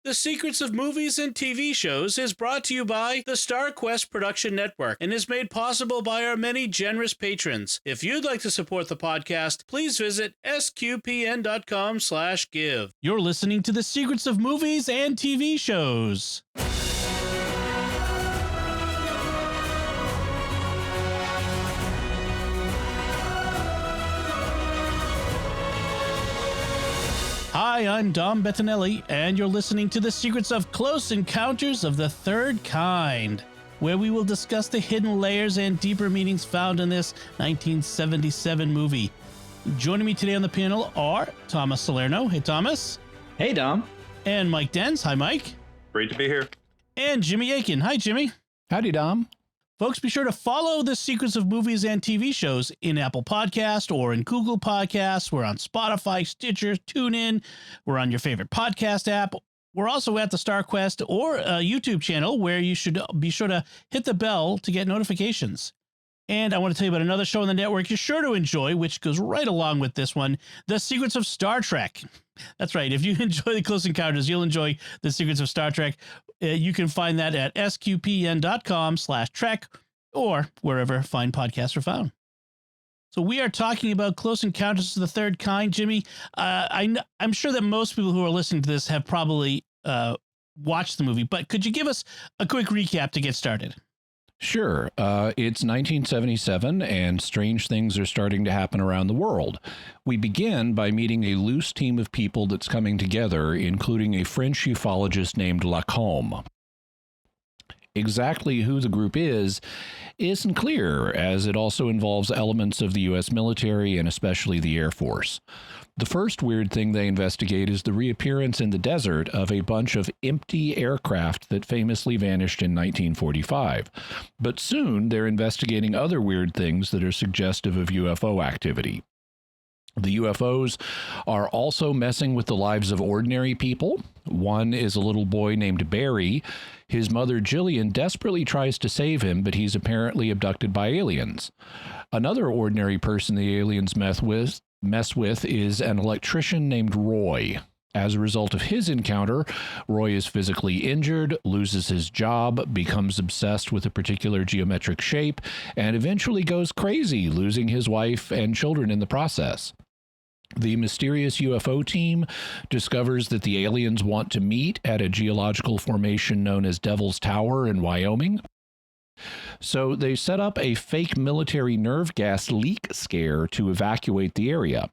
The Secrets of Movies and TV Shows is brought to you by the StarQuest Production Network and is made possible by our many generous patrons. If you'd like to support the podcast, please visit sqpn.com/give. You're listening to The Secrets of Movies and TV Shows. Hi, I'm Dom Bettinelli, and you're listening to The Secrets of Close Encounters of the Third Kind, where we will discuss the hidden layers and deeper meanings found in this 1977 movie. Joining me today on the panel are Thomas Salerno. Hey, Thomas. Hey, Dom. And Mike Denz. Hi, Mike. Great to be here. And Jimmy Akin. Hi, Jimmy. Howdy, Dom. Folks, be sure to follow The Secrets of Movies and TV Shows in Apple Podcast or in Google Podcasts. We're on Spotify, Stitcher, TuneIn. We're on your favorite podcast app. We're also at the StarQuest or YouTube channel where you should be sure to hit the bell to get notifications. And I want to tell you about another show on the network you're sure to enjoy, which goes right along with this one, The Secrets of Star Trek. That's right. If you enjoy the Close Encounters, you'll enjoy The Secrets of Star Trek. You can find that at sqpn.com/trek or wherever fine podcasts are found. So we are talking about Close Encounters of the Third Kind. Jimmy, I'm sure that most people who are listening to this have probably watched the movie, but could you give us a quick recap to get started? Sure. It's 1977, and strange things are starting to happen around the world. We begin by meeting a loose team of people that's coming together, including a French ufologist named Lacombe. Exactly who the group isn't clear, as it also involves elements of the U.S. military and especially the Air Force. The first weird thing they investigate is the reappearance in the desert of a bunch of empty aircraft that famously vanished in 1945. But soon they're investigating other weird things that are suggestive of UFO activity. The UFOs are also messing with the lives of ordinary people. One is a little boy named Barry. His mother, Jillian, desperately tries to save him, but he's apparently abducted by aliens. Another ordinary person the aliens mess with is an electrician named Roy. As a result of his encounter, Roy is physically injured, loses his job, becomes obsessed with a particular geometric shape, and eventually goes crazy, losing his wife and children in the process. The mysterious UFO team discovers that the aliens want to meet at a geological formation known as Devil's Tower in Wyoming. So they set up a fake military nerve gas leak scare to evacuate the area.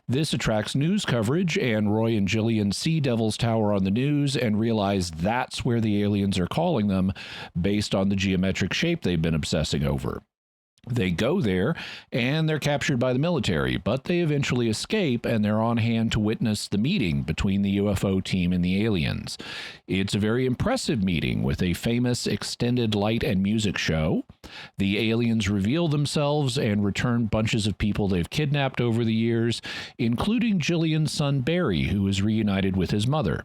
This attracts news coverage, and Roy and Jillian see Devil's Tower on the news and realize that's where the aliens are calling them based on the geometric shape they've been obsessing over. They go there, and they're captured by the military, but they eventually escape, and they're on hand to witness the meeting between the UFO team and the aliens. It's a very impressive meeting with a famous extended light and music show. The aliens reveal themselves and return bunches of people they've kidnapped over the years, including Jillian's son Barry, who is reunited with his mother.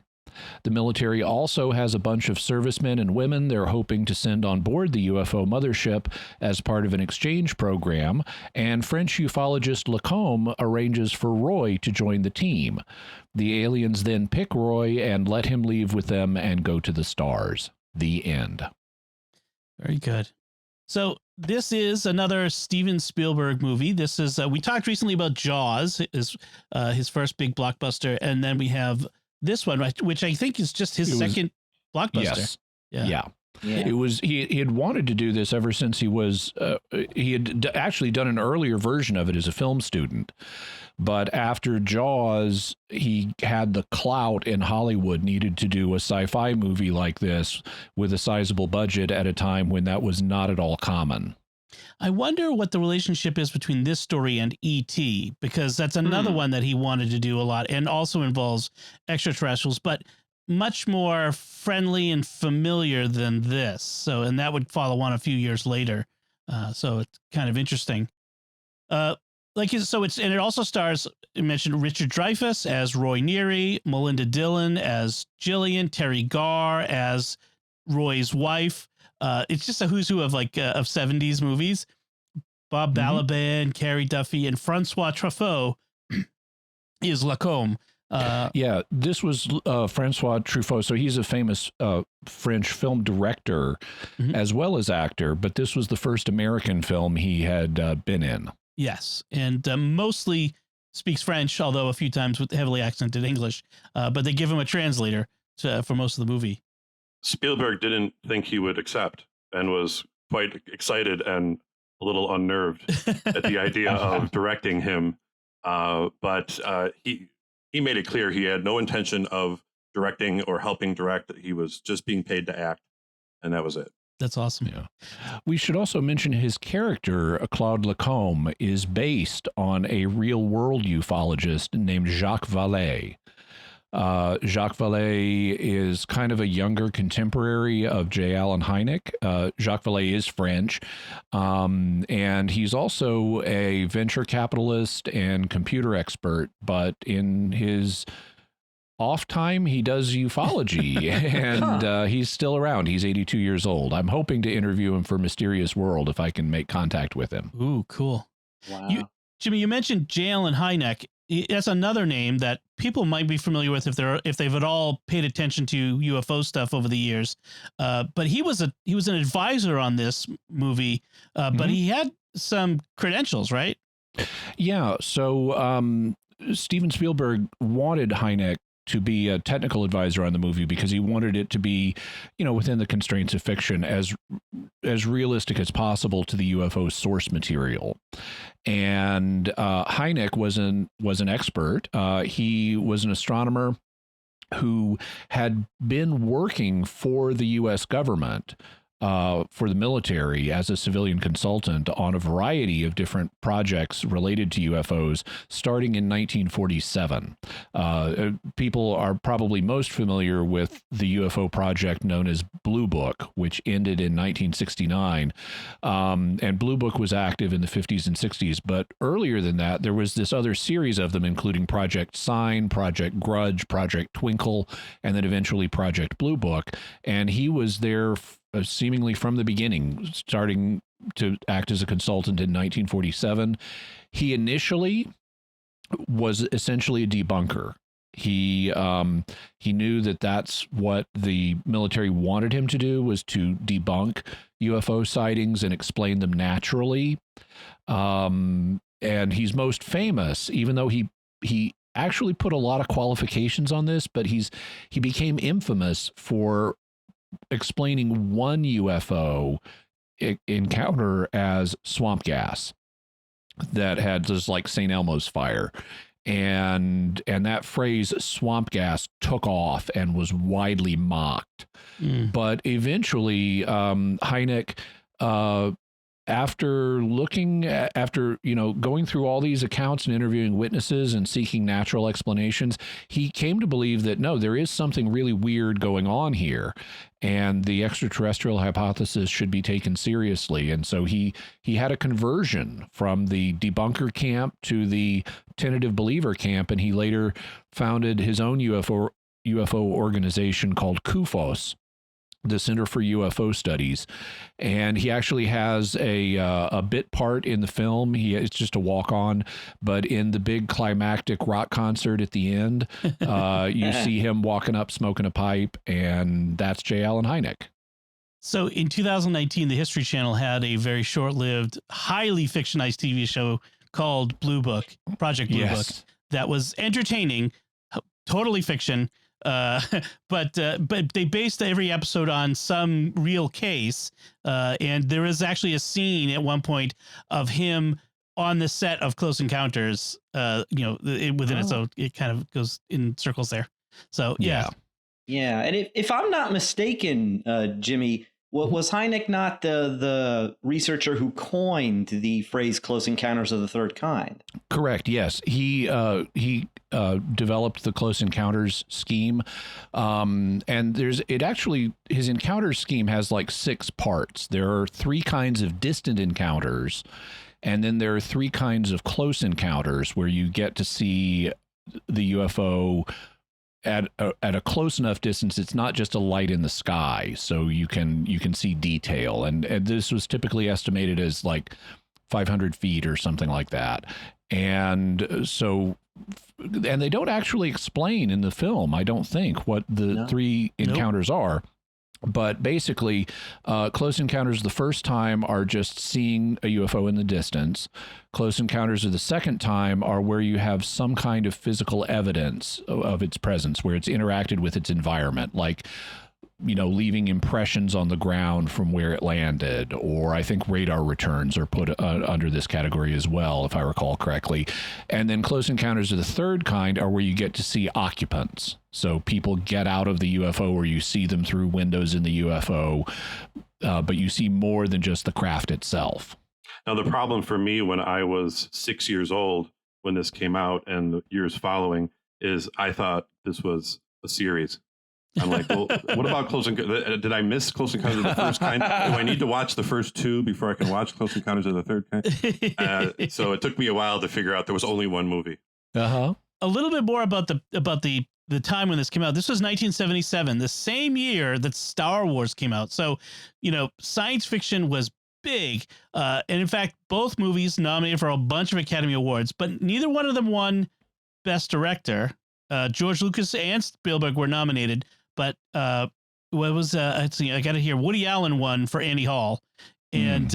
The military also has a bunch of servicemen and women they're hoping to send on board the UFO mothership as part of an exchange program, and French ufologist Lacombe arranges for Roy to join the team. The aliens then pick Roy and let him leave with them and go to the stars. The end. Very good. So this is another Steven Spielberg movie. This is we talked recently about Jaws, his first big blockbuster, and then we have this one, which I think is just his second blockbuster. Yes. Yeah. It was he had wanted to do this ever since he had actually done an earlier version of it as a film student. But after Jaws, he had the clout in Hollywood needed to do a sci-fi movie like this with a sizable budget at a time when that was not at all common. I wonder what the relationship is between this story and E.T., because that's another one that he wanted to do a lot and also involves extraterrestrials, but much more friendly and familiar than this. So, and that would follow on a few years later. So it's kind of interesting. And it also stars, you mentioned Richard Dreyfuss as Roy Neary, Melinda Dillon as Jillian, Terry Garr as Roy's wife. It's just a who's who of 70s movies. Bob Balaban, Carrie Duffy, and Francois Truffaut is Lacombe. Yeah, this was Francois Truffaut. So he's a famous French film director as well as actor, but this was the first American film he had been in. Yes, and mostly speaks French, although a few times with heavily accented English. But they give him a translator for most of the movie. Spielberg didn't think he would accept and was quite excited and a little unnerved at the idea of directing him. But he made it clear he had no intention of directing or helping direct. He was just being paid to act, and that was it. That's awesome. Yeah. We should also mention his character, Claude Lacombe, is based on a real-world ufologist named Jacques Vallée. Jacques Vallée is kind of a younger contemporary of J. Allen Hynek. Jacques Vallée is French, and he's also a venture capitalist and computer expert, but in his off time, he does ufology, and he's still around. He's 82 years old. I'm hoping to interview him for Mysterious World if I can make contact with him. Ooh, cool. Wow. Jimmy, you mentioned J. Allen Hynek. That's another name that people might be familiar with if they've at all paid attention to UFO stuff over the years. But he was an advisor on this movie, but he had some credentials, right? Yeah. So Steven Spielberg wanted Hynek to be a technical advisor on the movie because he wanted it to be, within the constraints of fiction, as realistic as possible to the UFO source material. And Hynek was an expert. He was an astronomer who had been working for the U.S. government, for the military as a civilian consultant on a variety of different projects related to UFOs starting in 1947. People are probably most familiar with the UFO project known as Blue Book, which ended in 1969. And Blue Book was active in the 50s and 60s. But earlier than that, there was this other series of them, including Project Sign, Project Grudge, Project Twinkle, and then eventually Project Blue Book. And he was there seemingly from the beginning, starting to act as a consultant in 1947. He initially was essentially a debunker. He knew that that's what the military wanted him to do, was to debunk UFO sightings and explain them naturally. And he's most famous, even though he actually put a lot of qualifications on this, but he became infamous for explaining one UFO encounter as swamp gas that had just like St. Elmo's fire. And that phrase swamp gas took off and was widely mocked. But eventually Hynek, after going through all these accounts and interviewing witnesses and seeking natural explanations, he came to believe that no, there is something really weird going on here, and the extraterrestrial hypothesis should be taken seriously. And so he had a conversion from the debunker camp to the tentative believer camp, and he later founded his own UFO organization called CUFOS, the Center for UFO Studies. And he actually has a bit part in the film. It's just a walk-on, but in the big climactic rock concert at the end, you see him walking up, smoking a pipe, and that's J. Allen Hynek. So in 2019, the History Channel had a very short-lived, highly fictionized TV show called Blue Book, Project Blue Book, that was entertaining, totally fiction. But they based every episode on some real case. And there is actually a scene at one point of him on the set of Close Encounters, within it. So it kind of goes in circles there. So, yeah. Yeah. And if I'm not mistaken, Jimmy, was Hynek not the researcher who coined the phrase "Close Encounters of the Third Kind"? Correct. Yes, he developed the Close Encounters scheme, and his encounters scheme has like 6 parts. There are 3 kinds of distant encounters, and then there are 3 kinds of close encounters where you get to see the UFO at a close enough distance. It's not just a light in the sky, so you can see detail. And this was typically estimated as like 500 feet or something like that. And so, and they don't actually explain in the film, I don't think, what the three encounters are. But basically, close encounters the first time are just seeing a UFO in the distance. Close encounters of the second time are where you have some kind of physical evidence of its presence, where it's interacted with its environment, like, you know, leaving impressions on the ground from where it landed, or I think radar returns are put under this category as well, if I recall correctly. And then close encounters of the third kind are where you get to see occupants. So people get out of the UFO, or you see them through windows in the UFO, but you see more than just the craft itself. Now, the problem for me when I was 6 years old, when this came out and the years following, is I thought this was a series. I'm like, well, what about Close Encounters? Did I miss Close Encounters of the First Kind? Do I need to watch the first two before I can watch Close Encounters of the Third Kind? So it took me a while to figure out there was only one movie. A little bit more about the time when this came out. This was 1977, the same year that Star Wars came out. So, you know, science fiction was big. And in fact, both movies nominated for a bunch of Academy Awards, but neither one of them won Best Director. George Lucas and Spielberg were nominated. But what was let's see, I got it here. Woody Allen won for Annie Hall, and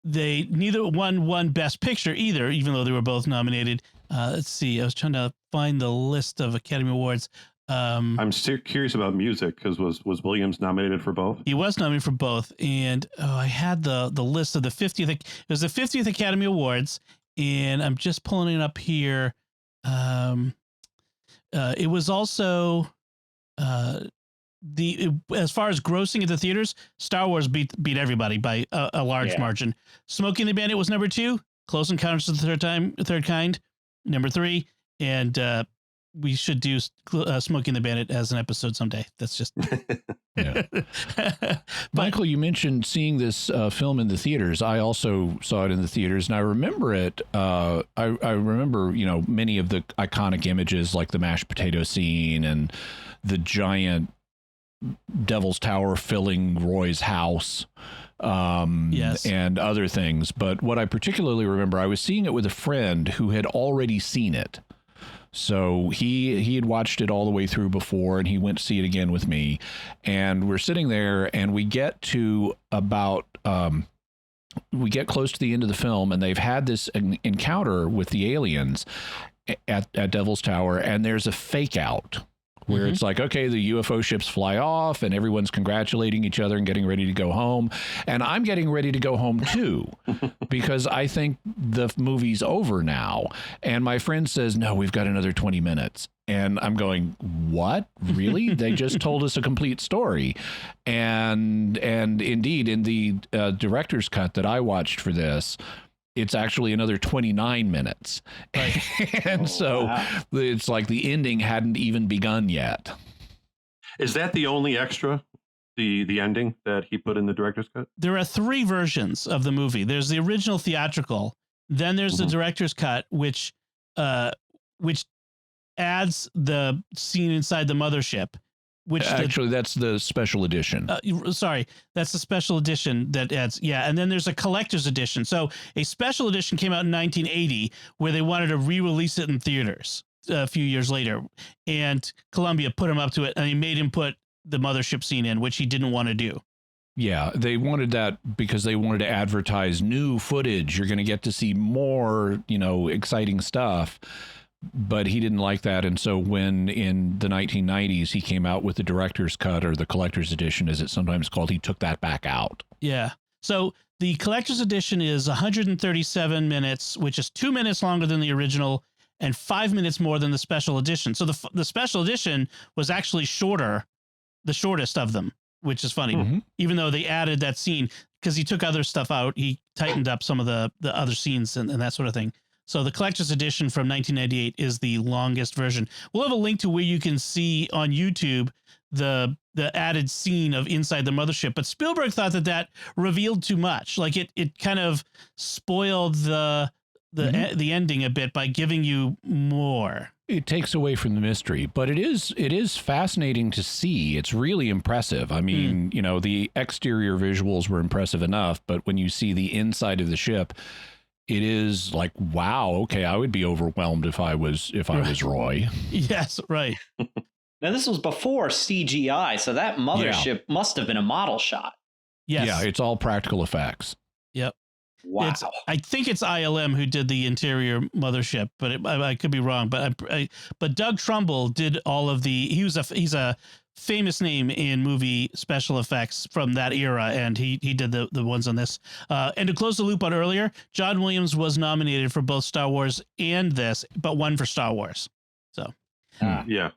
they neither one won Best Picture either, even though they were both nominated. Let's see, I was trying to find the list of Academy Awards. I'm still curious about music, because was Williams nominated for both? He was nominated for both, and I had the list of the 50th. It was the 50th Academy Awards, and I'm just pulling it up here. It was also. As far as grossing at the theaters, Star Wars beat everybody by a large margin. Smokey and the Bandit was number 2. Close Encounters of the Third Kind, number 3, and we should do Smokey and the Bandit as an episode someday. That's just Michael, you mentioned seeing this film in the theaters. I also saw it in the theaters, and I remember it. I remember, you know, many of the iconic images, like the mashed potato scene and the giant Devil's Tower filling Roy's house, and other things. But what I particularly remember, I was seeing it with a friend who had already seen it. So he had watched it all the way through before, and he went to see it again with me. And we're sitting there, and we get to about we get close to the end of the film, and they've had this encounter with the aliens at Devil's Tower, and there's a fake out where it's like, okay, the UFO ships fly off and everyone's congratulating each other and getting ready to go home. And I'm getting ready to go home too, because I think the movie's over now. And my friend says, no, we've got another 20 minutes. And I'm going, what? Really? They just told us a complete story. And indeed, in the director's cut that I watched for this, it's actually another 29 minutes. Right. And it's like the ending hadn't even begun yet. Is that the only extra, the ending that he put in the director's cut? There are 3 versions of the movie. There's the original theatrical. Then there's the director's cut, which adds the scene inside the mothership. Which actually, that's the special edition. Sorry, that's the special edition that adds. Yeah, and then there's a collector's edition. So a special edition came out in 1980, where they wanted to re-release it in theaters a few years later, and Columbia put him up to it, and he made him put the mothership scene in, which he didn't want to do. Yeah, they wanted that because they wanted to advertise new footage. You're going to get to see more, you know, exciting stuff. But he didn't like that. And so when in the 1990s he came out with the director's cut, or the collector's edition, as it's sometimes called, he took that back out. Yeah. So the collector's edition is 137 minutes, which is 2 minutes longer than the original and 5 minutes more than the special edition. So the special edition was actually shorter, the shortest of them, which is funny, even though they added that scene, because he took other stuff out. He tightened up some of the other scenes and that sort of thing. So the collector's edition from 1998 is the longest version. We'll have a link to where you can see on YouTube the added scene of inside the mothership. But Spielberg thought that revealed too much. Like it kind of spoiled the ending a bit by giving you more. It takes away from the mystery, but it is fascinating to see. It's really impressive. I mean, you know, the exterior visuals were impressive enough, but when you see the inside of the ship, it is like, wow, okay, I would be overwhelmed if I was Roy. Yes, right. Now, this was before CGI, so that mothership must have been a model shot. Yes. Yeah, it's all practical effects. Yep. Wow. I think it's ILM who did the interior mothership, but I could be wrong. But but Doug Trumbull did all of the. He's a famous name in movie special effects from that era, and he did the ones on this. And to close the loop on earlier, John Williams was nominated for both Star Wars and this, but won for Star Wars. So yeah,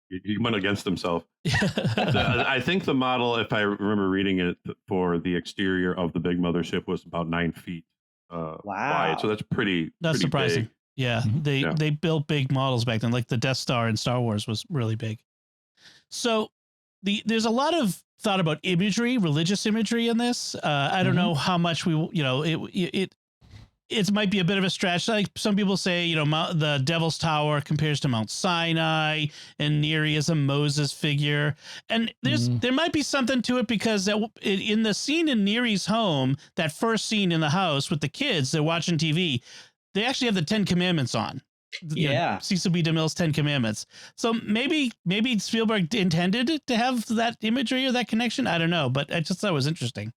he went against himself. I think the model, if I remember reading it, for the exterior of the big mothership was about 9 feet wide. So that's pretty surprising. Big. Yeah, they built big models back then, like the Death Star in Star Wars was really big. So there's a lot of thought about imagery, religious imagery in this. I don't know how much it might be a bit of a stretch. Like some people say, the Devil's Tower compares to Mount Sinai, and Neri is a Moses figure. And there might be something to it because in the scene in Neri's home, that first scene in the house with the kids, they're watching TV, they actually have the 10 Commandments on. Cecil B. DeMille's 10 Commandments. So maybe Spielberg intended to have that imagery or that connection. I don't know, but I just thought it was interesting.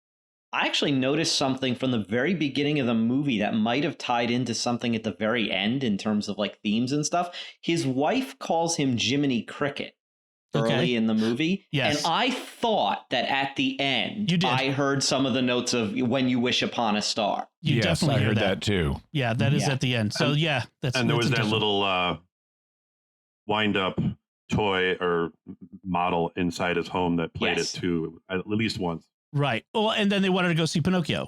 I actually noticed something from the very beginning of the movie that might have tied into something at the very end in terms of like themes and stuff. His wife calls him Jiminy Cricket early in the movie. Yes. And I thought that at the end, I heard some of the notes of When You Wish Upon a Star. You definitely heard that too. Yeah, that is at the end. So there was that little wind up toy or model inside his home that played it too, at least once. Right. Well, and then they wanted to go see Pinocchio.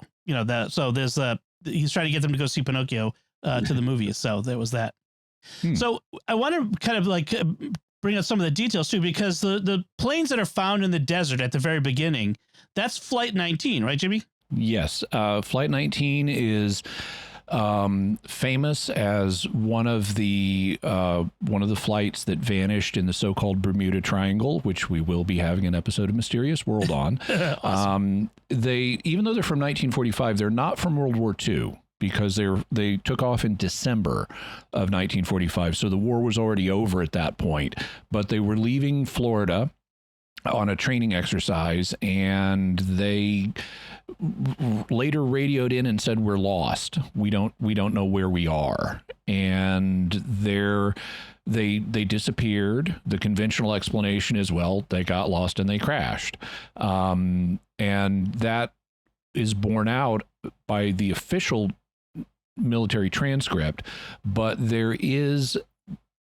So there's he's trying to get them to go see Pinocchio to the movies. So there was that. So I want to kind of like bring up some of the details too, because the planes that are found in the desert at the very beginning, that's Flight 19, right, Jimmy? Yes. Flight 19 is famous as one of the flights that vanished in the so-called Bermuda Triangle, which we will be having an episode of Mysterious World on. Awesome. Even though they're from 1945, they're not from World War II because they took off in December of 1945. So the war was already over at that point, but they were leaving Florida on a training exercise, and they later radioed in and said, "We're lost. We don't know where we are." And they disappeared. The conventional explanation is, well, they got lost and they crashed. And that is borne out by the official military transcript, but there is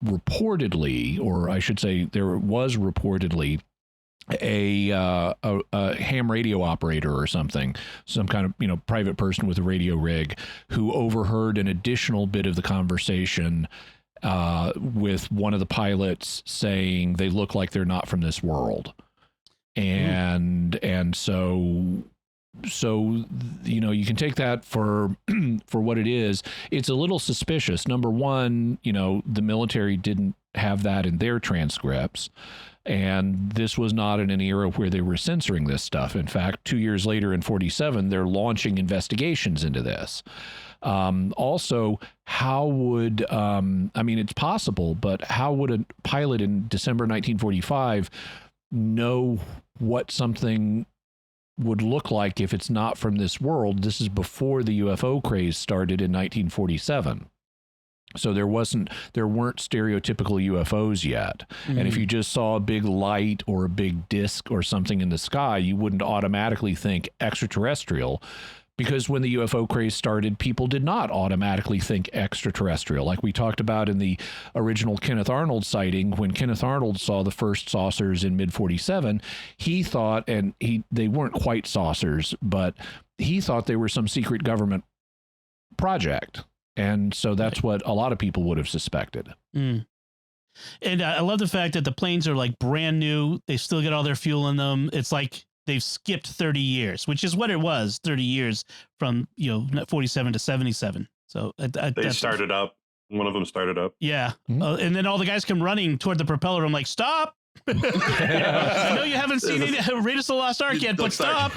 reportedly, or I should say there was reportedly, a ham radio operator or something, some kind of private person with a radio rig, who overheard an additional bit of the conversation with one of the pilots saying they look like they're not from this world, and so you can take that for what it is. It's a little suspicious. Number one, the military didn't have that in their transcripts. And this was not in an era where they were censoring this stuff. In fact, 2 years later in 47, they're launching investigations into this. Also, how would, it's possible, but how would a pilot in December 1945 know what something would look like if it's not from this world? This is before the UFO craze started in 1947. So there weren't stereotypical UFOs yet. And if you just saw a big light or a big disc or something in the sky, you wouldn't automatically think extraterrestrial, because when the UFO craze started, people did not automatically think extraterrestrial. Like we talked about in the original Kenneth Arnold sighting, when Kenneth Arnold saw the first saucers in mid-47, he thought, and they weren't quite saucers, but he thought they were some secret government project. And so that's what a lot of people would have suspected. And I love the fact that the planes are like brand new. They still get all their fuel in them. It's like they've skipped 30 years, which is what it was, 30 years from 47 to 77. So they started up. One of them started up. Yeah. And then all the guys come running toward the propeller. I'm like, stop. I know you haven't seen Raiders of the Lost Ark yet, but stop.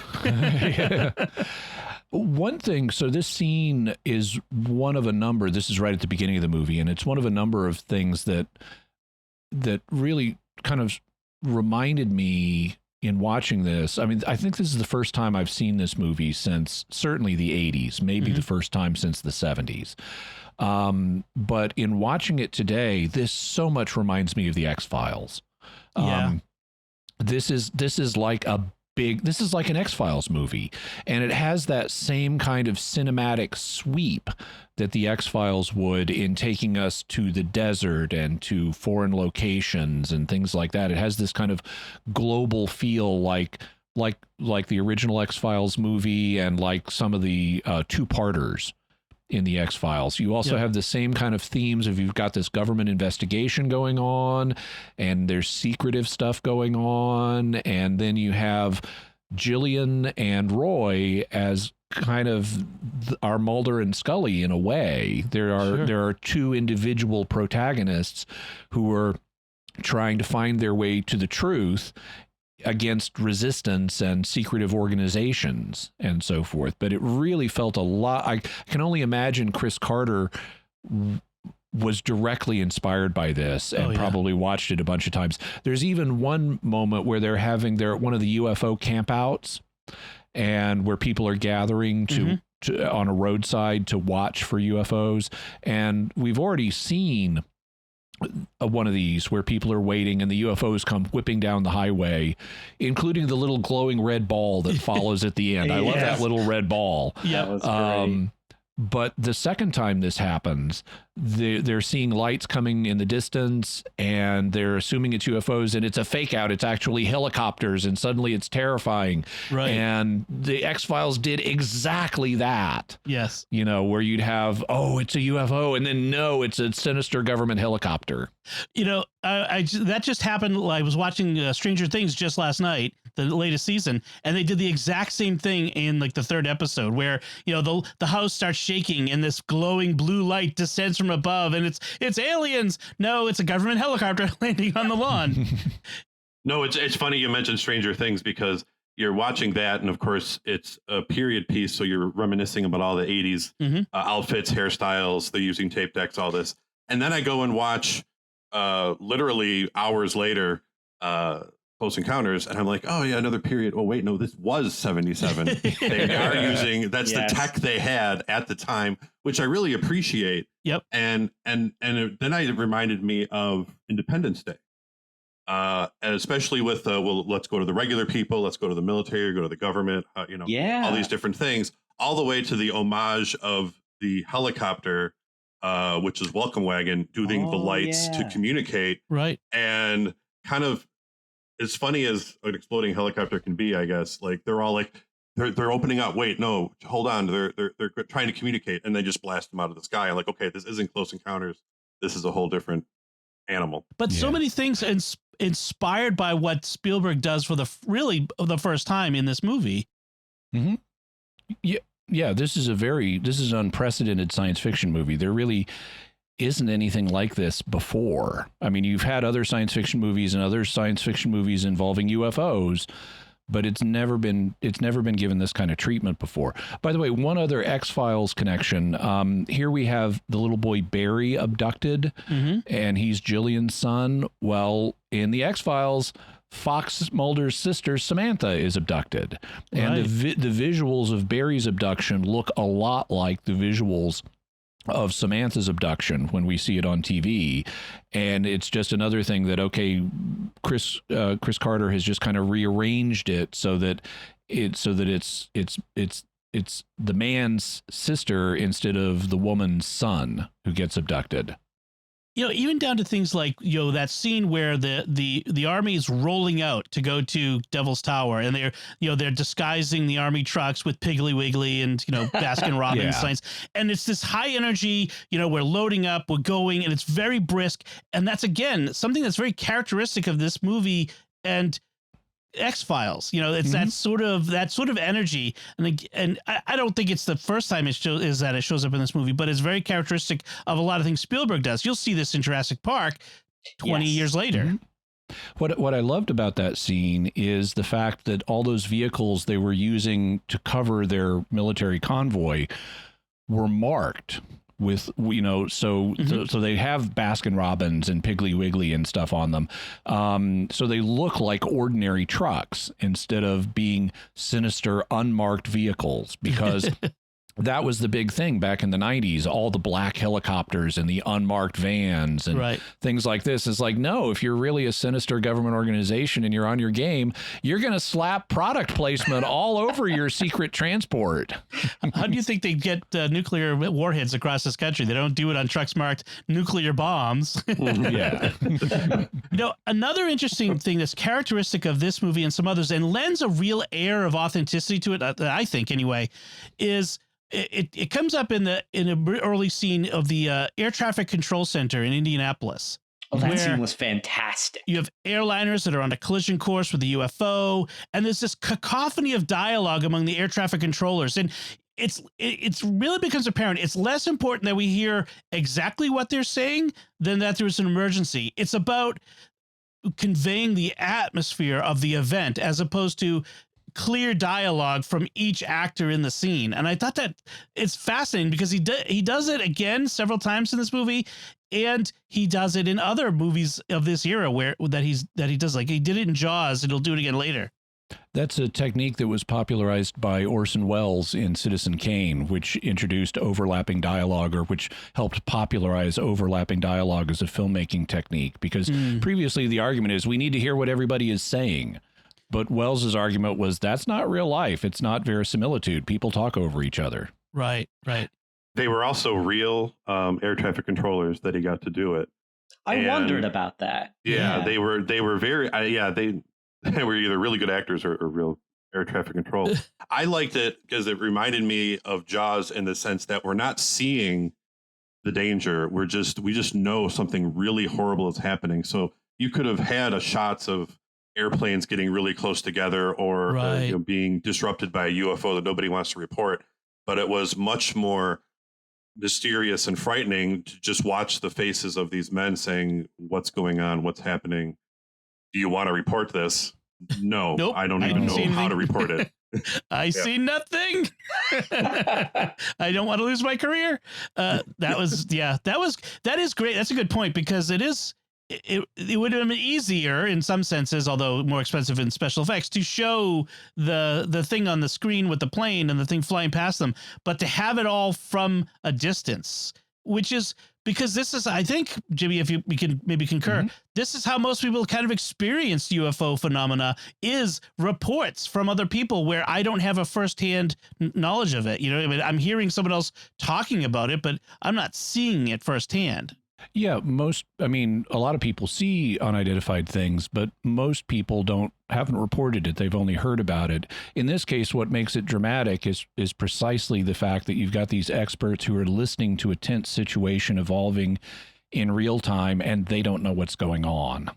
One thing, so this scene is one of a number. This is right at the beginning of the movie, and it's one of a number of things that really kind of reminded me in watching this. I mean, I think this is the first time I've seen this movie since certainly the 80s, maybe the first time since the 70s. But in watching it today, this so much reminds me of the X-Files. This is like an X-Files movie, and it has that same kind of cinematic sweep that the X-Files would in taking us to the desert and to foreign locations and things like that. It has this kind of global feel like the original X-Files movie and like some of the two-parters in the X-Files. You also have the same kind of themes of you've got this government investigation going on and there's secretive stuff going on, and then you have Gillian and Roy as kind of our Mulder and Scully in a way. There are two individual protagonists who are trying to find their way to the truth against resistance and secretive organizations and so forth. But it really felt a lot. I can only imagine Chris Carter was directly inspired by this and probably watched it a bunch of times. There's even one moment where they're having one of the UFO campouts, and where people are gathering to on a roadside to watch for UFOs. And we've already seen one of these where people are waiting and the UFOs come whipping down the highway, including the little glowing red ball that follows at the end. I love that little red ball. Yeah, that was great. But the second time this happens, they're seeing lights coming in the distance, and they're assuming it's UFOs, and it's a fake out. It's actually helicopters, and suddenly it's terrifying. Right. And the X-Files did exactly that. Yes. You know, where you'd have, it's a UFO, and then no, it's a sinister government helicopter. You know, that just happened. I was watching Stranger Things just last night, the latest season, and they did the exact same thing in like the third episode, where the house starts shaking and this glowing blue light descends from above, and it's aliens. No, it's a government helicopter landing on the lawn. No, it's funny you mentioned Stranger Things, because you're watching that, and of course it's a period piece, so you're reminiscing about all the 80s outfits, hairstyles, they're using tape decks, all this, and then I go and watch literally hours later Close Encounters, and I'm like, oh yeah, another period. Oh wait, no, this was 77. They are using the tech they had at the time, which I really appreciate. Yep. And then it reminded me of Independence Day, and especially with let's go to the regular people, let's go to the military, go to the government, all these different things, all the way to the homage of the helicopter, which is Welcome Wagon, doing the lights to communicate. Right. And kind of, as funny as an exploding helicopter can be, I guess, like they're all like, they're opening up. Wait, no, hold on. They're trying to communicate, and they just blast them out of the sky. I'm like, okay, this isn't Close Encounters. This is a whole different animal. But so many things inspired by what Spielberg does for the first time in this movie. Mm-hmm. Yeah. This is an unprecedented science fiction movie. There really isn't anything like this before. I mean, you've had other science fiction movies involving UFOs, but it's never been given this kind of treatment before. By the way, one other X-Files connection. Here we have the little boy Barry abducted, and he's Gillian's son. Well, in the X-Files, Fox Mulder's sister Samantha is abducted, and the visuals of Barry's abduction look a lot like the visuals of Samantha's abduction when we see it on TV. And it's just another thing that, Chris Carter has just kind of rearranged it so that it's the man's sister instead of the woman's son who gets abducted. Even down to things like, that scene where the army is rolling out to go to Devil's Tower, and they're disguising the army trucks with Piggly Wiggly and, Baskin Robbins signs. And it's this high energy, we're loading up, we're going, and it's very brisk. And that's, again, something that's very characteristic of this movie and X-Files. It's that sort of energy, and I don't think it's the first time it shows up in this movie, but it's very characteristic of a lot of things Spielberg does. You'll see this in Jurassic Park 20 years later. What I loved about that scene is the fact that all those vehicles they were using to cover their military convoy were marked with, so they have Baskin Robbins and Piggly Wiggly and stuff on them. So they look like ordinary trucks instead of being sinister, unmarked vehicles, because that was the big thing back in the 90s, all the black helicopters and the unmarked vans and things like this. Is like, no, if you're really a sinister government organization and you're on your game, you're going to slap product placement all over your secret transport. How do you think they get nuclear warheads across this country? They don't do it on trucks marked nuclear bombs. Yeah. Another interesting thing that's characteristic of this movie and some others, and lends a real air of authenticity to it, I think anyway, is it comes up in an early scene of the air traffic control center in Indianapolis. Oh, that scene was fantastic. You have airliners that are on a collision course with the UFO, and there's this cacophony of dialogue among the air traffic controllers. And it's really becomes apparent. It's less important that we hear exactly what they're saying than that there's an emergency. It's about conveying the atmosphere of the event as opposed to clear dialogue from each actor in the scene. And I thought that it's fascinating because he does it again several times in this movie, and he does it in other movies of this era that he does. Like he did it in Jaws, and he'll do it again later. That's a technique that was popularized by Orson Welles in Citizen Kane, which introduced overlapping dialogue, or which helped popularize overlapping dialogue as a filmmaking technique. Because previously the argument is we need to hear what everybody is saying. But Wells's argument was that's not real life. It's not verisimilitude. People talk over each other. Right. They were also real air traffic controllers that he got to do it. I wondered about that. Yeah, they were very they were either really good actors or real air traffic control. I liked it because it reminded me of Jaws in the sense that we're not seeing the danger. We just know something really horrible is happening. So you could have had shots of airplanes getting really close together or being disrupted by a UFO that nobody wants to report. But it was much more mysterious and frightening to just watch the faces of these men saying, what's going on? What's happening? Do you want to report this? No, nope, I don't even know how to report it. I see nothing. I don't want to lose my career. That is great. That's a good point, because it would have been easier in some senses, although more expensive in special effects, to show the thing on the screen with the plane and the thing flying past them, but to have it all from a distance, which is because this is, I think, Jimmy, if we can maybe concur, this is how most people kind of experience UFO phenomena, is reports from other people where I don't have a firsthand knowledge of it. I'm hearing someone else talking about it, but I'm not seeing it firsthand. Yeah, a lot of people see unidentified things, but most people haven't reported it. They've only heard about it. In this case, what makes it dramatic is precisely the fact that you've got these experts who are listening to a tense situation evolving in real time, and they don't know what's going on.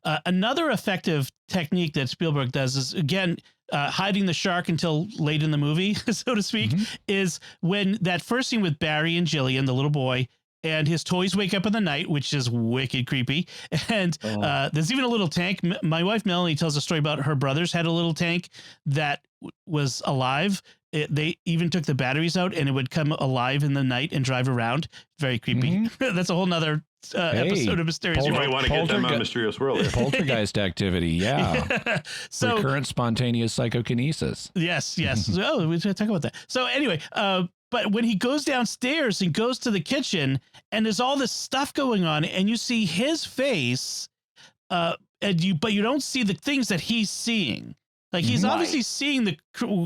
Another effective technique that Spielberg does is, again, hiding the shark until late in the movie, so to speak, is when that first scene with Barry and Jillian, the little boy, and his toys wake up in the night, which is wicked creepy. And there's even a little tank. My wife, Melanie, tells a story about her brothers had a little tank that was alive. They even took the batteries out, and it would come alive in the night and drive around. Very creepy. That's a whole nother episode of Mysterious You World. might want to get them on Mysterious World. Poltergeist activity, yeah. So recurrent spontaneous psychokinesis. Yes. Oh, we're going to talk about that. So anyway, but when he goes downstairs and goes to the kitchen, and there's all this stuff going on, and you see his face, but you don't see the things that he's seeing. Like he's obviously seeing the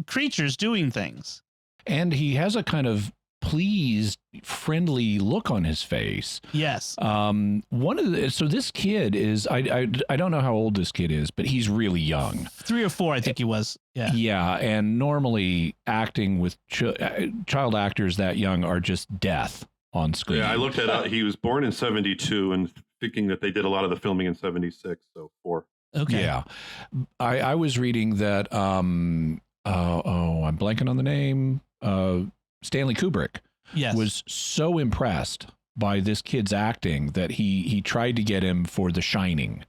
creatures doing things. And he has a kind of pleased, friendly look on his face. Yes. So this kid is, I don't know how old this kid is, but he's really young. 3 or 4, I think he was. Yeah. Yeah. And normally acting with child actors that young are just death on screen. Yeah, I looked at it. He was born in 72 and thinking that they did a lot of the filming in 76. So 4. Okay. Yeah. I was reading that, I'm blanking on the name, Stanley Kubrick was so impressed by this kid's acting that he tried to get him for The Shining,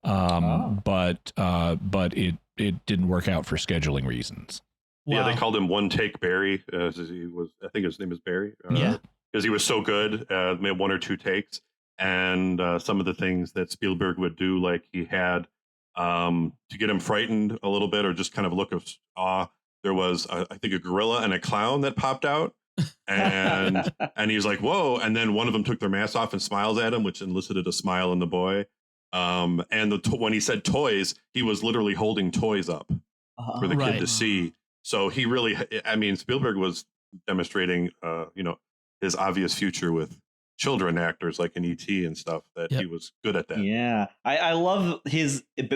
but it didn't work out for scheduling reasons. Wow. Yeah, they called him One Take Barry. I think his name is Barry. Yeah, because he was so good, made 1 or 2 takes, and some of the things that Spielberg would do, like he had to get him frightened a little bit, or just kind of a look of awe. There was, I think, a gorilla and a clown that popped out, and he was like, "Whoa!" And then one of them took their mask off and smiles at him, which elicited a smile in the boy. And when he said toys, he was literally holding toys up for the kid to see. So he really, I mean, Spielberg was demonstrating, his obvious future with children actors like in E.T. and stuff, that he was good at that. Yeah. I love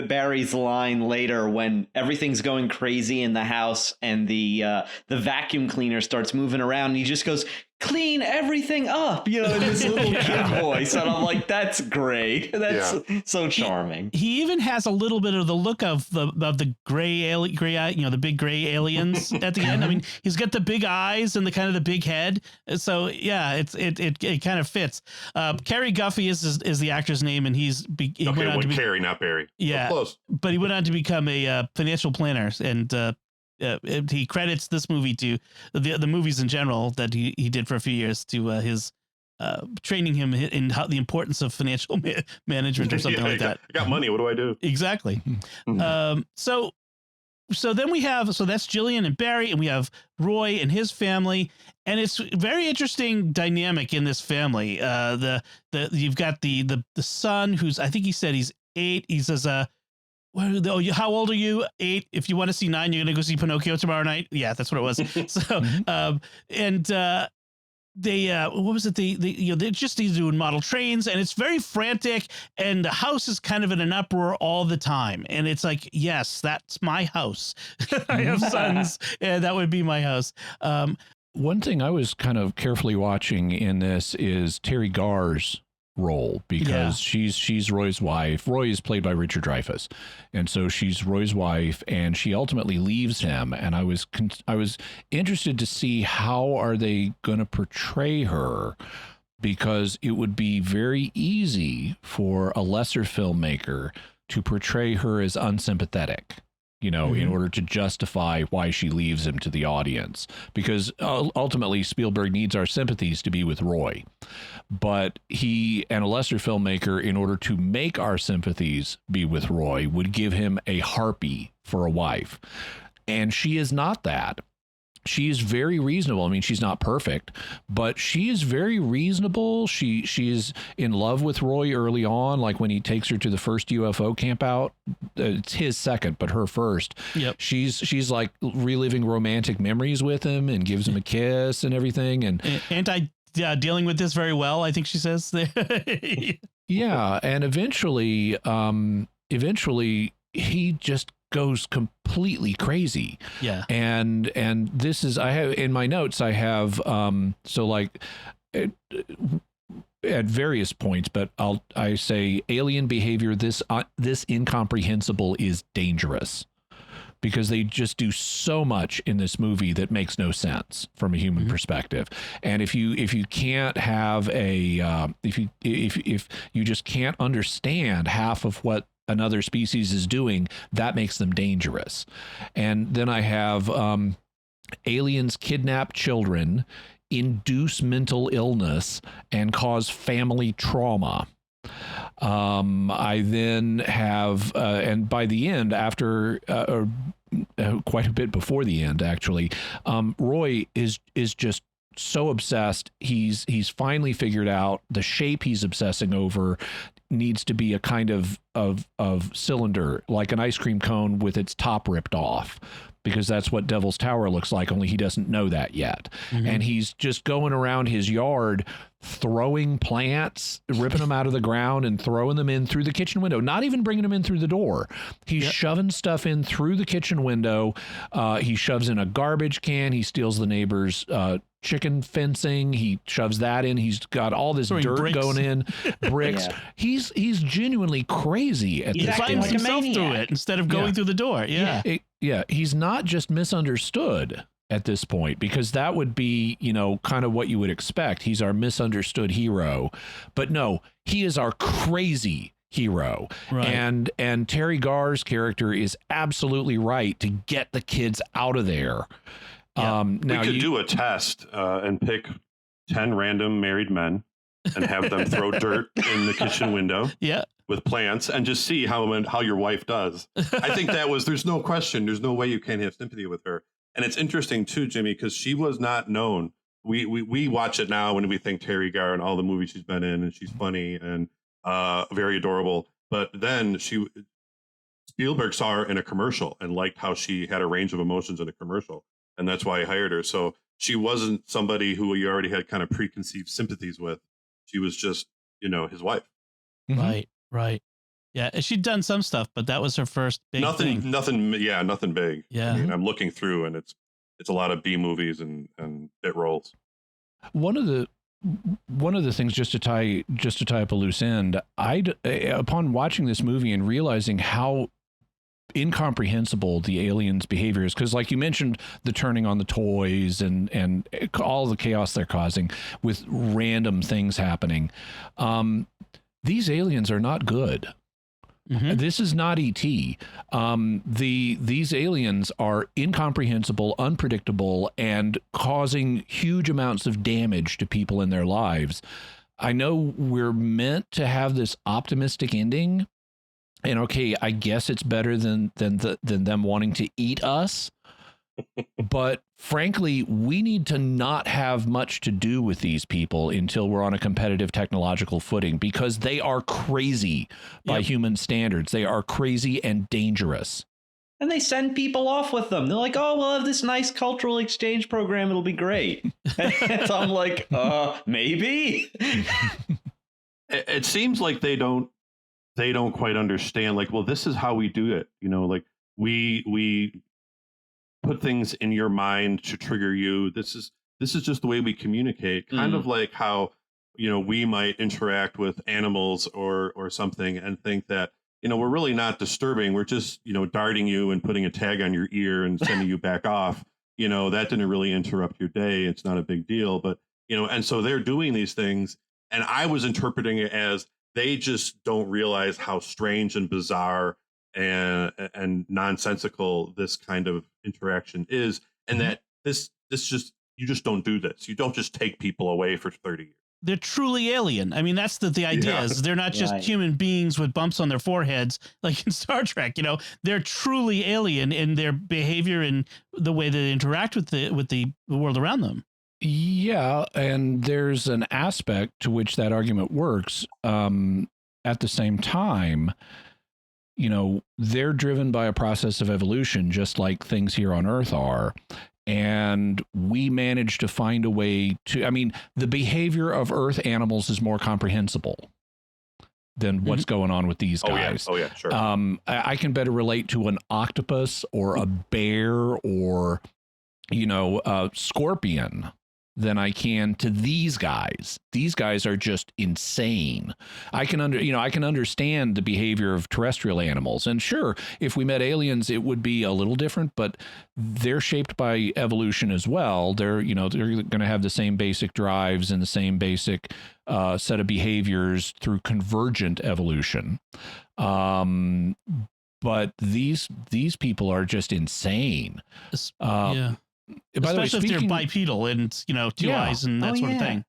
Barry's line later when everything's going crazy in the house and the vacuum cleaner starts moving around and he just goes, "Clean everything up," in this little kid voice. And I'm like, that's great. That's so charming. He even has a little bit of the look of the gray eye, the big gray aliens at the end. I mean, he's got the big eyes and the kind of the big head. So yeah, it kind of fits. Cary Guffey is the actor's name, and Cary, not Barry. Yeah, close. But he went on to become a financial planner, and he credits this movie to the movies in general that he did for a few years to his training him in the importance of financial management or something like that. I got money. What do I do? Exactly. So then we have, that's Gillian and Barry, and we have Roy and his family, and it's very interesting dynamic in this family. You've got the son who's, I think he said he's 8. He says, how old are you? 8. If you want to see 9, you're going to go see Pinocchio tomorrow night. Yeah, that's what it was. So, they what was it? They're just doing model trains, and it's very frantic, and the house is kind of in an uproar all the time. And it's like, yes, that's my house. I have sons, and that would be my house. One thing I was kind of carefully watching in this is Terry Garr's role, because she's Roy's wife. Roy is played by Richard Dreyfuss, and so she's Roy's wife, and she ultimately leaves him. And I was interested to see how are they going to portray her, because it would be very easy for a lesser filmmaker to portray her as unsympathetic, in order to justify why she leaves him to the audience, because ultimately Spielberg needs our sympathies to be with Roy, but he and a lesser filmmaker, in order to make our sympathies be with Roy, would give him a harpy for a wife. And she is not that. She is very reasonable. I mean, she's not perfect, but she is very reasonable. She is in love with Roy early on, like when he takes her to the first UFO camp out. It's his second, but her first. Yep. She's like reliving romantic memories with him and gives him a kiss and everything. And dealing with this very well, I think she says. Yeah, and eventually he just goes completely crazy. Yeah. And this is, I have in my notes, I have at various points, but I say alien behavior, this incomprehensible is dangerous, because they just do so much in this movie that makes no sense from a human perspective. And if you can't have if you just can't understand half of what another species is doing, that makes them dangerous. And then I have aliens kidnap children, induce mental illness, and cause family trauma. I then have, and by the end, after, quite a bit before the end, actually, Roy is just so obsessed. He's finally figured out the shape he's obsessing over needs to be a kind of cylinder, like an ice cream cone with its top ripped off, because that's what Devil's Tower looks like, only he doesn't know that yet. And he's just going around his yard throwing plants, ripping them out of the ground and throwing them in through the kitchen window, not even bringing them in through the door. He's shoving stuff in through the kitchen window. He shoves in a garbage can. He steals the neighbor's chicken fencing. He shoves that in. He's got all this dirt going in, bricks. He's genuinely crazy at this point. He finds himself through it instead of going through the door. Yeah. He's not just misunderstood. at this point, because that would be, you know, kind of what you would expect. He's our misunderstood hero, but no, he is our crazy hero. Right. And Terry Garr's character is absolutely right to get the kids out of there. Yeah. Now we could do a test and pick 10 random married men and have them throw dirt in the kitchen window. Yeah. With plants and just see how your wife does. I think there's no question. There's no way you can't have sympathy with her. And it's interesting too, Jimmy, because she was not known. We watch it now when we think Terry Garr and all the movies she's been in, and she's funny and very adorable. But then Spielberg saw her in a commercial and liked how she had a range of emotions in a commercial. And that's why he hired her. So she wasn't somebody who you already had kind of preconceived sympathies with. She was just, you know, his wife. Right. Right. Yeah. She'd done some stuff, but that was her first big thing. Nothing big. Yeah. I mean, I'm looking through and it's a lot of B movies and bit roles. One of the things, just to tie up a loose end, upon watching this movie and realizing how incomprehensible the aliens' behavior is, because like you mentioned, the turning on the toys and all the chaos they're causing with random things happening. These aliens are not good. Mm-hmm. This is not E.T. These aliens are incomprehensible, unpredictable, and causing huge amounts of damage to people in their lives. I know we're meant to have this optimistic ending, and okay, I guess it's better than them wanting to eat us. But frankly, we need to not have much to do with these people until we're on a competitive technological footing, because they are crazy by human standards. They are crazy and dangerous. And they send people off with them. They're like, oh, we'll have this nice cultural exchange program. It'll be great. And I'm like, maybe. It seems like they don't quite understand. Like, well, this is how we do it. You know, like we put things in your mind to trigger you. This is just the way we communicate. Kind of like how, you know, we might interact with animals or something and think that, you know, we're really not disturbing. We're just, you know, darting you and putting a tag on your ear and sending you back off. You know, that didn't really interrupt your day. It's not a big deal. But, you know, and so they're doing these things. And I was interpreting it as they just don't realize how strange and bizarre and nonsensical this kind of interaction is, and that this just, you just don't do this. You don't just take people away for 30 years. They're truly alien. I mean, that's the idea is they're not just human beings with bumps on their foreheads like in Star Trek. You know, they're truly alien in their behavior and the way they interact with the world around them. Yeah, and there's an aspect to which that argument works. At the same time, you know, they're driven by a process of evolution, just like things here on Earth are. And we managed to find a way to, I mean, the behavior of Earth animals is more comprehensible than what's going on with these guys. Oh yeah, sure. I can better relate to an octopus or a bear or, you know, a scorpion than I can to these guys. These guys are just insane. I can understand the behavior of terrestrial animals. And sure, if we met aliens, it would be a little different, but they're shaped by evolution as well. They're going to have the same basic drives and the same basic set of behaviors through convergent evolution. But these people are just insane. Yeah. By the way, especially if they're bipedal and, you know, two eyes and that sort of thing.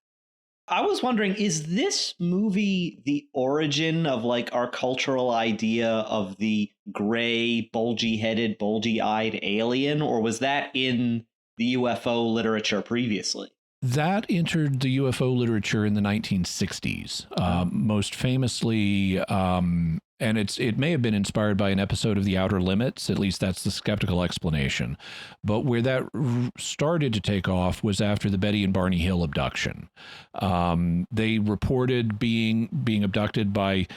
I was wondering, is this movie the origin of like our cultural idea of the gray, bulgy-headed, bulgy-eyed alien, or was that in the UFO literature previously? That entered the UFO literature in the 1960s, most famously, and it may have been inspired by an episode of The Outer Limits. At least that's the skeptical explanation. But where that started to take off was after the Betty and Barney Hill abduction. They reported being abducted by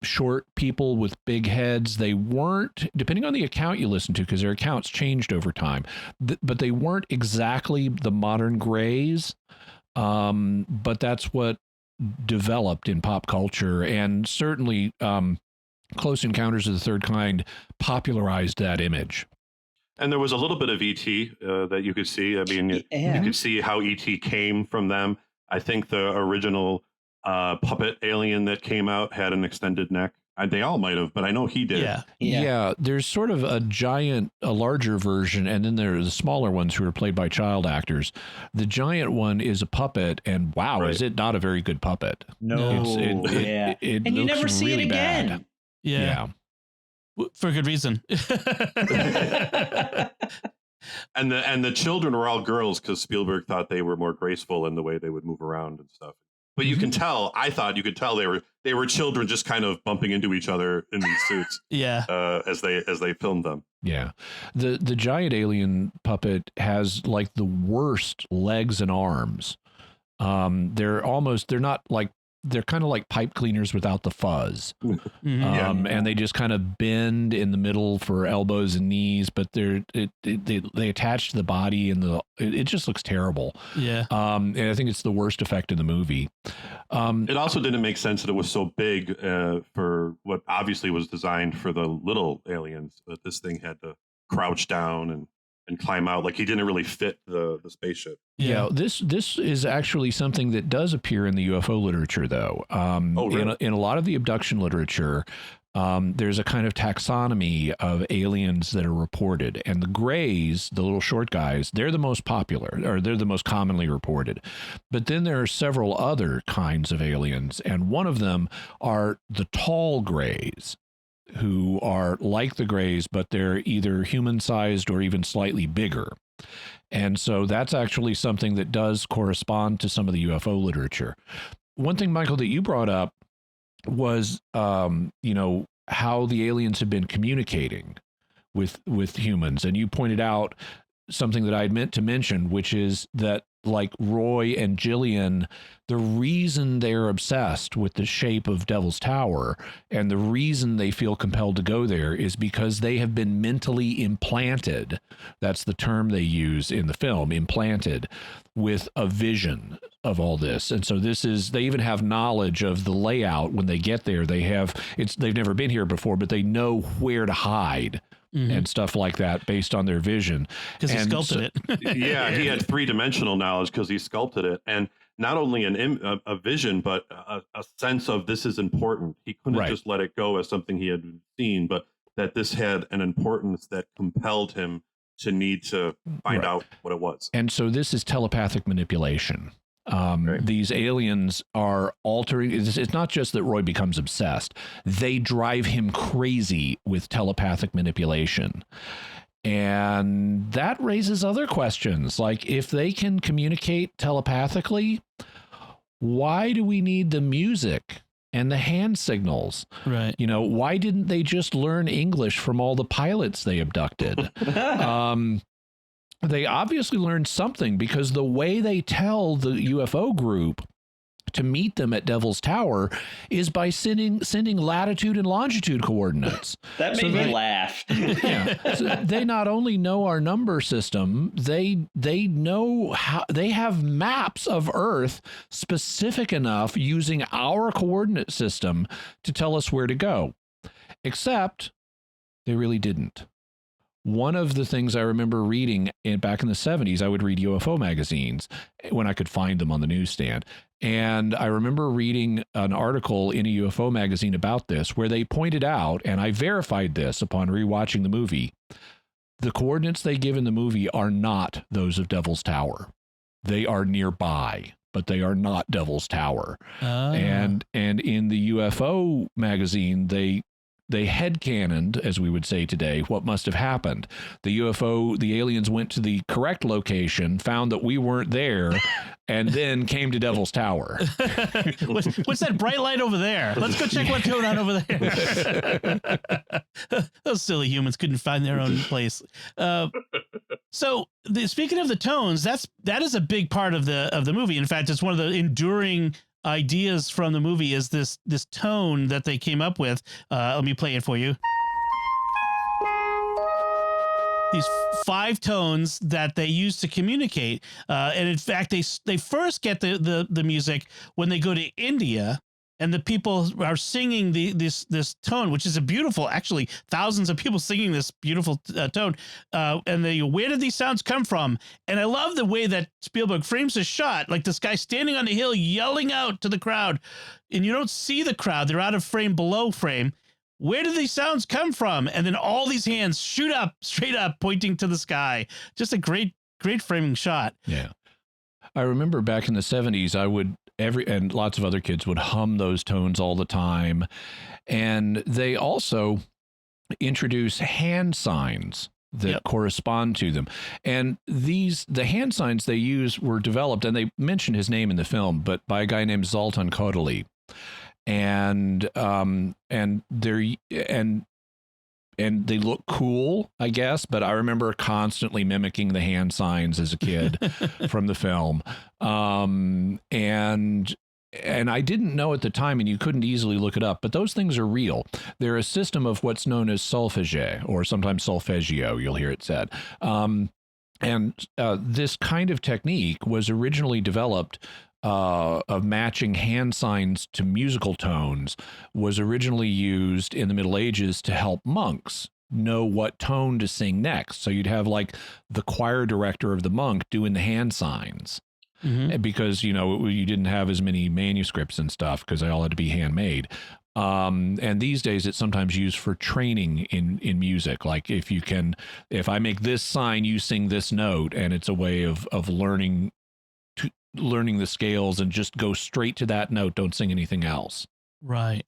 short people with big heads. They weren't, depending on the account you listen to, because their accounts changed over time, but they weren't exactly the modern grays. But that's what developed in pop culture, and certainly Close Encounters of the Third Kind popularized that image. And there was a little bit of ET that you could see. I mean, you could see how ET came from them. I think the original puppet alien that came out had an extended neck. They all might have, but I know he did. Yeah. There's sort of a larger version, and then there are the smaller ones who are played by child actors. The giant one is a puppet, and wow, is it not a very good puppet? No. It and you looks never see really it again. bad. Yeah. For good reason. And the children were all girls because Spielberg thought they were more graceful in the way they would move around and stuff. But you can tell, I thought you could tell they were children just kind of bumping into each other in these suits. As they filmed them. Yeah. The giant alien puppet has like the worst legs and arms. They're kind of like pipe cleaners without the fuzz. And they just kind of bend in the middle for elbows and knees, but they attach to the body, and it just looks terrible. And I think it's the worst effect in the movie. It also didn't make sense that it was so big for what obviously was designed for the little aliens, but this thing had to crouch down and climb out. Like he didn't really fit the spaceship. This is actually something that does appear in the UFO literature, though. Really? In a lot of the abduction literature, there's a kind of taxonomy of aliens that are reported, and the grays, the little short guys, they're the most popular, or they're the most commonly reported. But then there are several other kinds of aliens, and one of them are the tall grays, who are like the grays, but they're either human-sized or even slightly bigger. And so that's actually something that does correspond to some of the UFO literature. One thing, Michael, that you brought up was, how the aliens have been communicating with humans. And you pointed out something that I had meant to mention, which is that, like Roy and Jillian, the reason they're obsessed with the shape of Devil's Tower and the reason they feel compelled to go there is because they have been mentally implanted. That's the term they use in the film, implanted with a vision of all this. And so they even have knowledge of the layout when they get there. They've never been here before, but they know where to hide. And stuff like that based on their vision. Because he sculpted it. He had three-dimensional knowledge because he sculpted it. And not only a vision, but a sense of this is important. He couldn't just let it go as something he had seen, but that this had an importance that compelled him to need to find out what it was. And so this is telepathic manipulation. These aliens are altering. It's not just that Roy becomes obsessed. They drive him crazy with telepathic manipulation. And that raises other questions. Like, if they can communicate telepathically, why do we need the music and the hand signals? Right. Why didn't they just learn English from all the pilots they abducted? They obviously learned something, because the way they tell the UFO group to meet them at Devil's Tower is by sending latitude and longitude coordinates. That made me laugh. So they not only know our number system, they know how they have maps of Earth specific enough using our coordinate system to tell us where to go. Except they really didn't. One of the things I remember reading back in the 70s, I would read UFO magazines when I could find them on the newsstand. And I remember reading an article in a UFO magazine about this, where they pointed out, and I verified this upon rewatching the movie, the coordinates they give in the movie are not those of Devil's Tower. They are nearby, but they are not Devil's Tower. And in the UFO magazine, they headcanoned, as we would say today, what must have happened. The aliens went to the correct location, found that we weren't there, and then came to Devil's Tower. What's that bright light over there? Let's go check what's going on over there. Those silly humans couldn't find their own place. Speaking of the tones, that is a big part of the movie. In fact, it's one of the enduring ideas from the movie is this tone that they came up with. Let me play it for you. These 5 tones that they use to communicate. And in fact, they first get the music when they go to India, and the people are singing this tone, which is a beautiful, actually thousands of people singing this beautiful tone. And where did these sounds come from? And I love the way that Spielberg frames the shot, like this guy standing on the hill yelling out to the crowd, and you don't see the crowd. They're out of frame, below frame. Where did these sounds come from? And then all these hands shoot up, straight up, pointing to the sky. Just a great framing shot. Yeah. I remember back in the 70s, and lots of other kids would hum those tones all the time. And they also introduce hand signs that correspond to them. And the hand signs they use were developed, and they mention his name in the film, but by a guy named Zoltan Kodaly. And they look cool, I guess, but I remember constantly mimicking the hand signs as a kid from the film. And I didn't know at the time, and you couldn't easily look it up, but those things are real. They're a system of what's known as solfège, or sometimes solfeggio, you'll hear it said. And this kind of technique was originally developed of matching hand signs to musical tones, was originally used in the Middle Ages to help monks know what tone to sing next. So you'd have like the choir director of the monk doing the hand signs. Because, you didn't have as many manuscripts and stuff because they all had to be handmade. And these days it's sometimes used for training in music. Like if I make this sign, you sing this note, and it's a way of learning the scales and just go straight to that note. Don't sing anything else. Right.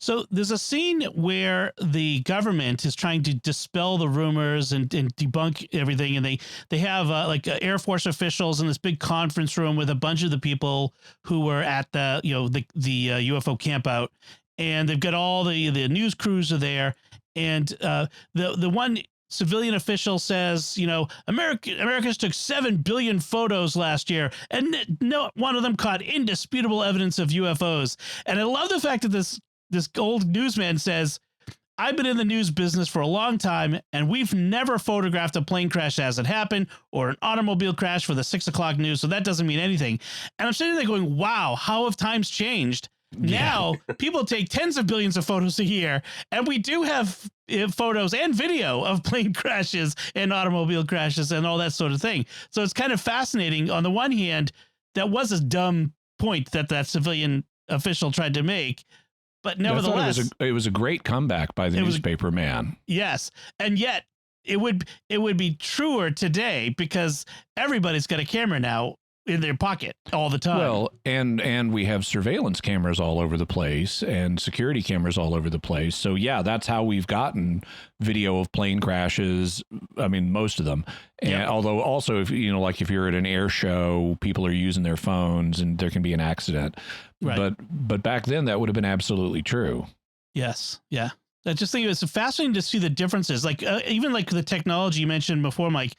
So there's a scene where the government is trying to dispel the rumors and debunk everything. And they have Air Force officials in this big conference room with a bunch of the people who were at the UFO campout. And they've got all the news crews are there. And the one civilian official says, Americans took 7 billion photos last year, and no one of them caught indisputable evidence of UFOs. And I love the fact that this old newsman says, I've been in the news business for a long time, and we've never photographed a plane crash as it happened or an automobile crash for the 6 o'clock news. So that doesn't mean anything. And I'm sitting there going, wow, how have times changed? Now people take tens of billions of photos a year, and we do have photos and video of plane crashes and automobile crashes and all that sort of thing. So it's kind of fascinating. On the one hand, that was a dumb point that civilian official tried to make, but nevertheless, it was a great comeback by the newspaper man. Yes, and yet it would be truer today because everybody's got a camera now in their pocket all the time. Well, and we have surveillance cameras all over the place and security cameras all over the place. So yeah, that's how we've gotten video of plane crashes. I mean, most of them. And although also if you're at an air show, people are using their phones and there can be an accident. Right. But back then that would have been absolutely true. Yes. Yeah. I just think it's fascinating to see the differences. Like even like the technology you mentioned before, Mike,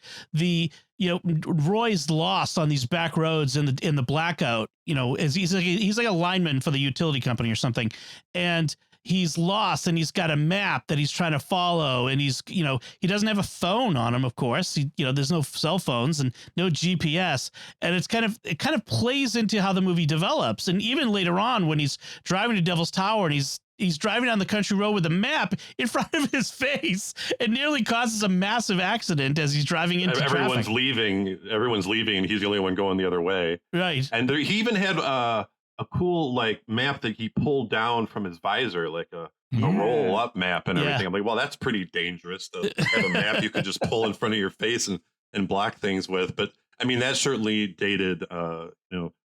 Roy's lost on these back roads in the blackout, as he's like a lineman for the utility company or something. And he's lost and he's got a map that he's trying to follow. And he's, he doesn't have a phone on him, of course. There's no cell phones and no GPS. And it kind of plays into how the movie develops. And even later on when he's driving to Devil's Tower and he's driving down the country road with a map in front of his face and nearly causes a massive accident as he's driving into traffic. Everyone's leaving, and he's the only one going the other way. Right. And he even had a cool map that he pulled down from his visor, like a roll up map and everything. I'm like, well, that's pretty dangerous to have a map you could just pull in front of your face and block things with. But I mean, that certainly dated the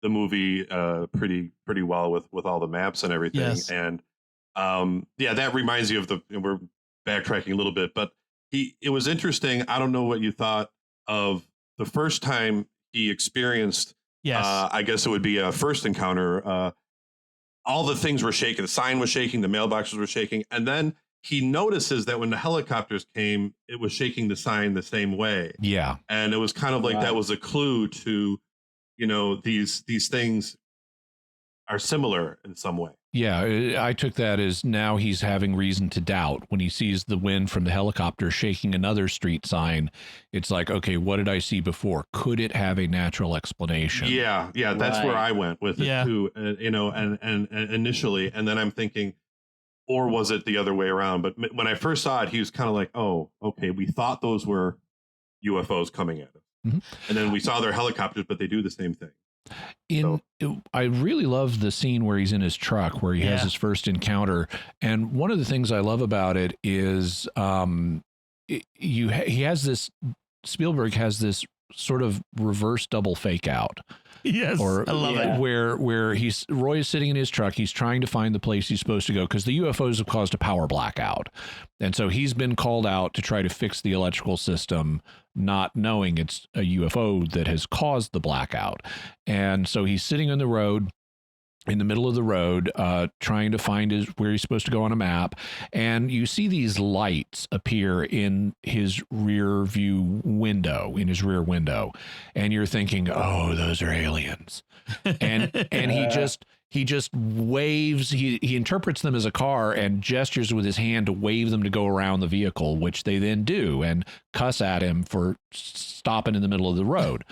movie pretty well with all the maps and everything. Yes. And that reminds you of we're backtracking a little bit, but it was interesting. I don't know what you thought of the first time he experienced. Yes. I guess it would be a first encounter. All the things were shaking. The sign was shaking. The mailboxes were shaking. And then he notices that when the helicopters came, it was shaking the sign the same way. Yeah. And it was kind of like that was a clue to, these things are similar in some way. Yeah, I took that as now he's having reason to doubt when he sees the wind from the helicopter shaking another street sign. It's like, okay, what did I see before? Could it have a natural explanation? Yeah, that's where Right. I went with it too. And initially, and then I'm thinking, or was it the other way around? But when I first saw it, he was kind of like, oh, okay, we thought those were UFOs coming at us, and then we saw their helicopters, but they do the same thing. I really love the scene where he's in his truck, where he has his first encounter. And one of the things I love about it is Spielberg has this sort of reverse double fake out. Yes, I love it. Where Roy is sitting in his truck. He's trying to find the place he's supposed to go because the UFOs have caused a power blackout. And so he's been called out to try to fix the electrical system, not knowing it's a UFO that has caused the blackout. And so he's sitting on the road, in the middle of the road, trying to find where he's supposed to go on a map. And you see these lights appear in his rear view window, in his rear window. And you're thinking, oh, those are aliens. And he just waves, he interprets them as a car and gestures with his hand to wave them to go around the vehicle, which they then do, and cuss at him for stopping in the middle of the road.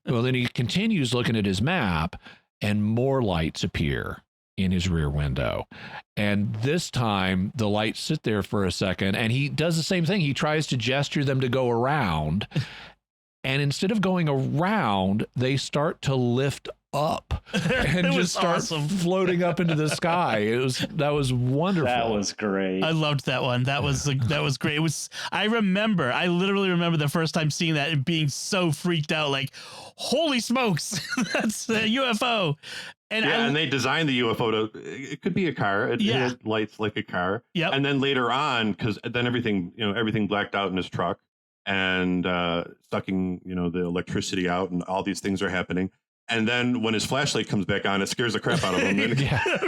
Well, then he continues looking at his map, and more lights appear in his rear window. And this time the lights sit there for a second, and he does the same thing. He tries to gesture them to go around. And instead of going around, they start to lift up and just start floating up into the sky. That was wonderful. That was great. I loved that one. That was great. It was. I literally remember the first time seeing that and being so freaked out, like, holy smokes, that's a UFO. And they designed the UFO it could be a car. It had lights like a car. Yep. And then later on, because then everything blacked out in his truck and sucking, the electricity out, and all these things are happening. And then when his flashlight comes back on, it scares the crap out of him.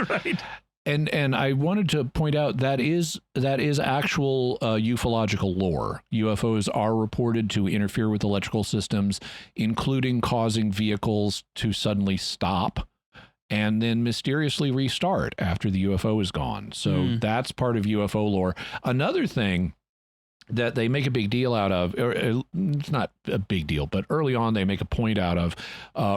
Right. And I wanted to point out that is actual ufological lore. UFOs are reported to interfere with electrical systems, including causing vehicles to suddenly stop and then mysteriously restart after the UFO is gone. So that's part of UFO lore. Another thing that they make a big deal out of, or it's not a big deal, but early on they make a point out of,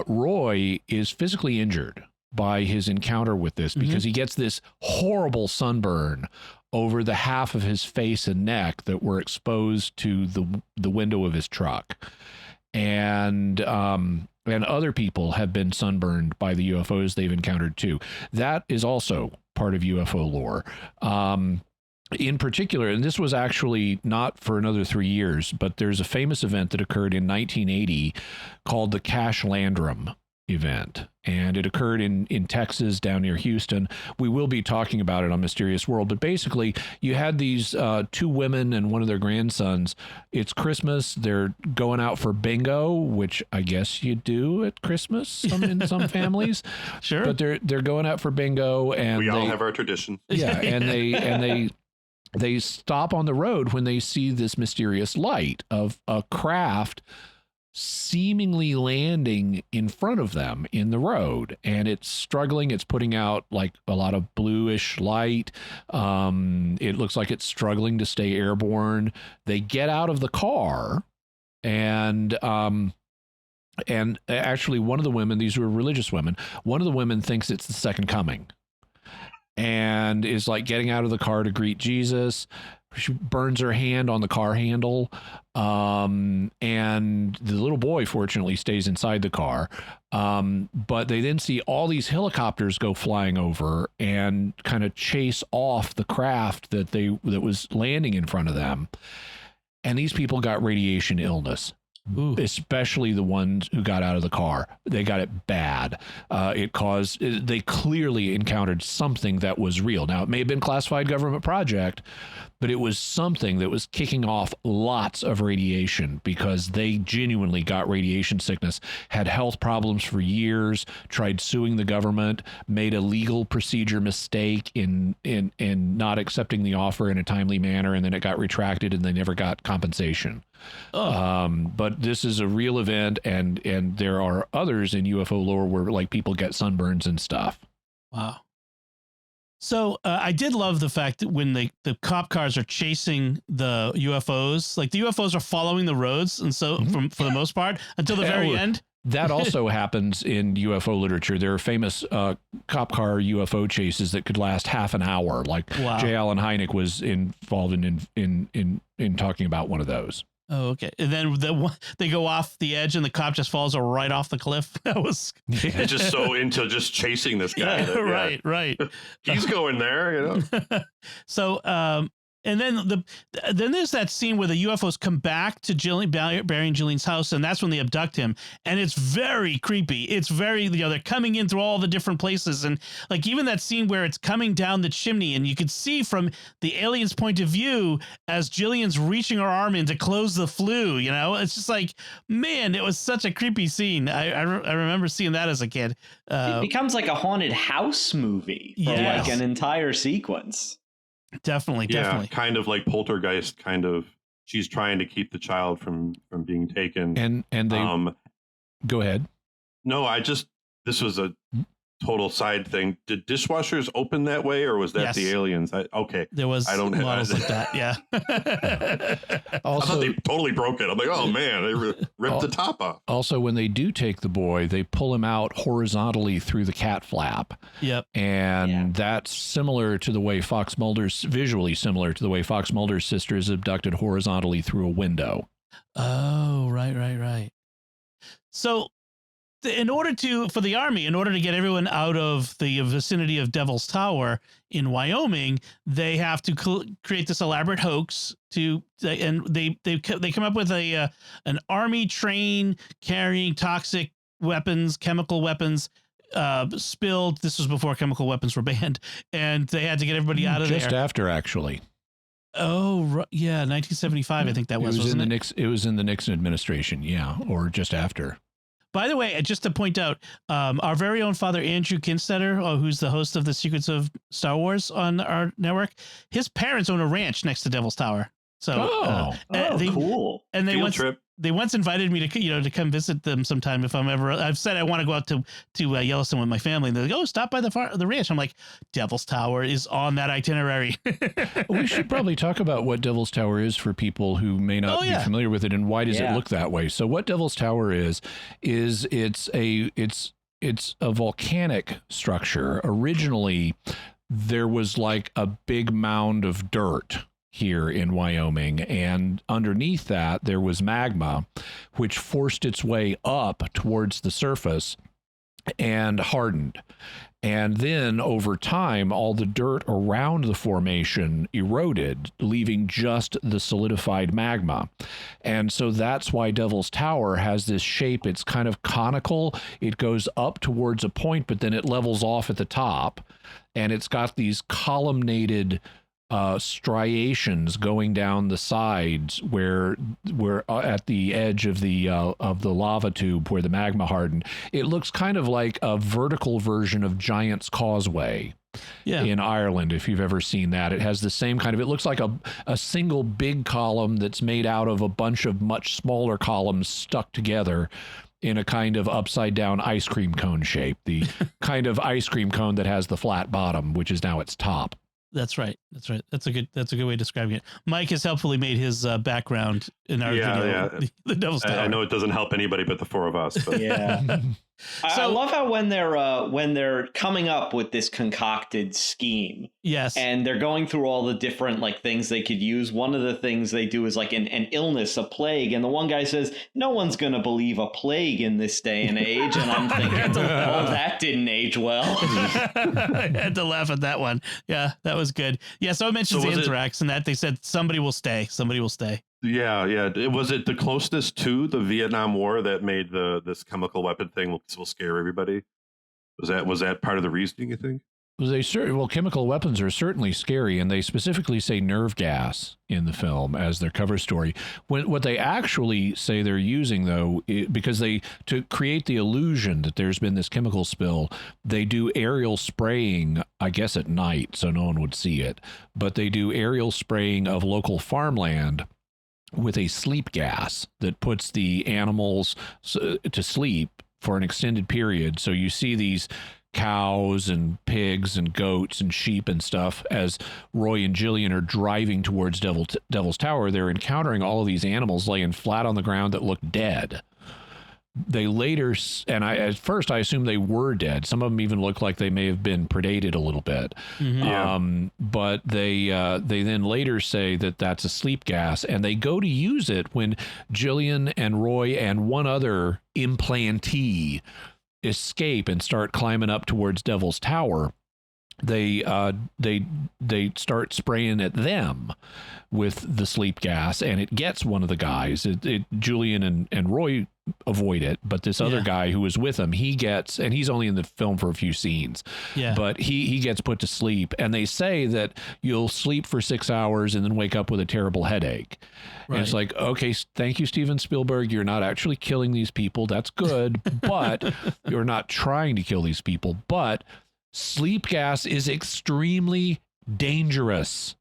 Roy is physically injured by his encounter with this because he gets this horrible sunburn over the half of his face and neck that were exposed to the window of his truck. And other people have been sunburned by the UFOs they've encountered too. That is also part of UFO lore. In particular, and this was actually not for another 3 years, but there's a famous event that occurred in 1980 called the Cash Landrum event. And it occurred in Texas, down near Houston. We will be talking about it on Mysterious World. But basically, you had these two women and one of their grandsons. It's Christmas. They're going out for bingo, which I guess you do at Christmas in some families. Sure. But they're going out for bingo, and we all have our tradition. Yeah, and they stop on the road when they see this mysterious light of a craft seemingly landing in front of them in the road, and it's struggling. It's putting out like a lot of bluish light. It looks like it's struggling to stay airborne. They get out of the car, and actually one of the women, these were religious women, one of the women thinks it's the second coming and is like getting out of the car to greet Jesus. She burns her hand on the car handle. And the little boy, fortunately, stays inside the car. But they then see all these helicopters go flying over and kind of chase off the craft that was landing in front of them. And these people got radiation illness. Ooh. Especially the ones who got out of the car. They got it bad. They clearly encountered something that was real. Now, it may have been classified government project, but it was something that was kicking off lots of radiation because they genuinely got radiation sickness, had health problems for years, tried suing the government, made a legal procedure mistake in not accepting the offer in a timely manner, and then it got retracted and they never got compensation. But this is a real event, and there are others in UFO lore where like people get sunburns and stuff. Wow. So I did love the fact that when the cop cars are chasing the UFOs, like the UFOs are following the roads, and so for the most part until the very end. That also happens in UFO literature. There are famous cop car UFO chases that could last half an hour. Like J. Allen Hynek was involved in talking about one of those. Oh, okay. And then they go off the edge, and the cop just falls right off the cliff. That was it's just so into just chasing this guy. Right. He's going there, So, and then there's that scene where the UFOs come back to Barry and Jillian's house, and that's when they abduct him, and it's very creepy. It's very, they're coming in through all the different places, and like even that scene where it's coming down the chimney, and you could see from the alien's point of view as Jillian's reaching her arm in to close the flue. It's just like, man, it was such a creepy scene. I remember seeing that as a kid. It becomes like a haunted house movie for like an entire sequence. Definitely. Kind of like Poltergeist. Kind of, she's trying to keep the child from being taken. And they go ahead. No, this was a total side thing. Did dishwashers open that way, or was that the aliens? Okay, there was models like that. Yeah. Also, I thought they totally broke it. I'm like, oh man, they ripped the top off. Also, when they do take the boy, they pull him out horizontally through the cat flap. Yep. And that's similar to the way visually similar to the way Fox Mulder's sister is abducted horizontally through a window. Oh, right. So, for the Army, in order to get everyone out of the vicinity of Devil's Tower in Wyoming, they have to create this elaborate hoax and they come up with an Army train carrying toxic weapons, chemical weapons, spilled. This was before chemical weapons were banned, and they had to get everybody out of there. Just after, actually. Oh, yeah, 1975, I think that was, wasn't it? It was in the Nixon administration, or just after. By the way, just to point out, our very own Father Andrew Kinstetter, who's the host of the Secrets of Star Wars on our network, his parents own a ranch next to Devil's Tower. So, cool. And trip. They once invited me to come visit them sometime if I'm ever. I've said I want to go out to Yellowstone with my family, and they're like, "Oh, stop by the ranch." I'm like, Devil's Tower is on that itinerary. We should probably talk about what Devil's Tower is for people who may not be familiar with it, and why does it look that way. So, what Devil's Tower is it's a volcanic structure. Originally, there was like a big mound of dirt here in Wyoming, and underneath that there was magma which forced its way up towards the surface and hardened. And then over time, all the dirt around the formation eroded, leaving just the solidified magma. And so that's why Devil's Tower has this shape. It's kind of conical. It goes up towards a point, but then it levels off at the top. And it's got these columnated striations going down the sides where at the edge of the lava tube where the magma hardened. It looks kind of like a vertical version of Giant's Causeway in Ireland, if you've ever seen that. It has the same kind of, it looks like a single big column that's made out of a bunch of much smaller columns stuck together in a kind of upside down ice cream cone shape, the kind of ice cream cone that has the flat bottom, which is now its top. That's right. That's a good way of describing it. Mike has helpfully made his background in our video. The Devil's Tower. I know it doesn't help anybody but the four of us. But. Yeah. I love how when they're coming up with this concocted scheme, and they're going through all the different like things they could use. One of the things they do is like an illness, a plague, and the one guy says, "No one's going to believe a plague in this day and age." And I'm thinking, "Oh, that didn't age well." I had to laugh at that one. Yeah, that was good. Yeah, so it mentions anthrax, and that they said somebody will stay. Somebody will stay. Yeah. Was it the closeness to the Vietnam War that made this chemical weapon thing will scare everybody? Was that part of the reasoning, you think? Chemical weapons are certainly scary, and they specifically say nerve gas in the film as their cover story. What they actually say they're using, though, because to create the illusion that there's been this chemical spill, they do aerial spraying, I guess at night, so no one would see it, but they do aerial spraying of local farmland with a sleep gas that puts the animals to sleep for an extended period. So you see these cows and pigs and goats and sheep and stuff. As Roy and Jillian are driving towards Devil's Tower, they're encountering all of these animals laying flat on the ground that look dead. They later, and at first I assumed they were dead. Some of them even look like they may have been predated a little bit. But they then later say that that's a sleep gas, and they go to use it when Jillian and Roy and one other implantee escape and start climbing up towards Devil's Tower. They start spraying at them with the sleep gas, and it gets one of the guys. Julian and Roy avoid it, but this other guy who was with him, he gets, and he's only in the film for a few scenes, but he gets put to sleep. And they say that you'll sleep for 6 hours and then wake up with a terrible headache. Right. And it's like, okay, thank you, Steven Spielberg. You're not actually killing these people. That's good, but you're not trying to kill these people. But sleep gas is extremely dangerous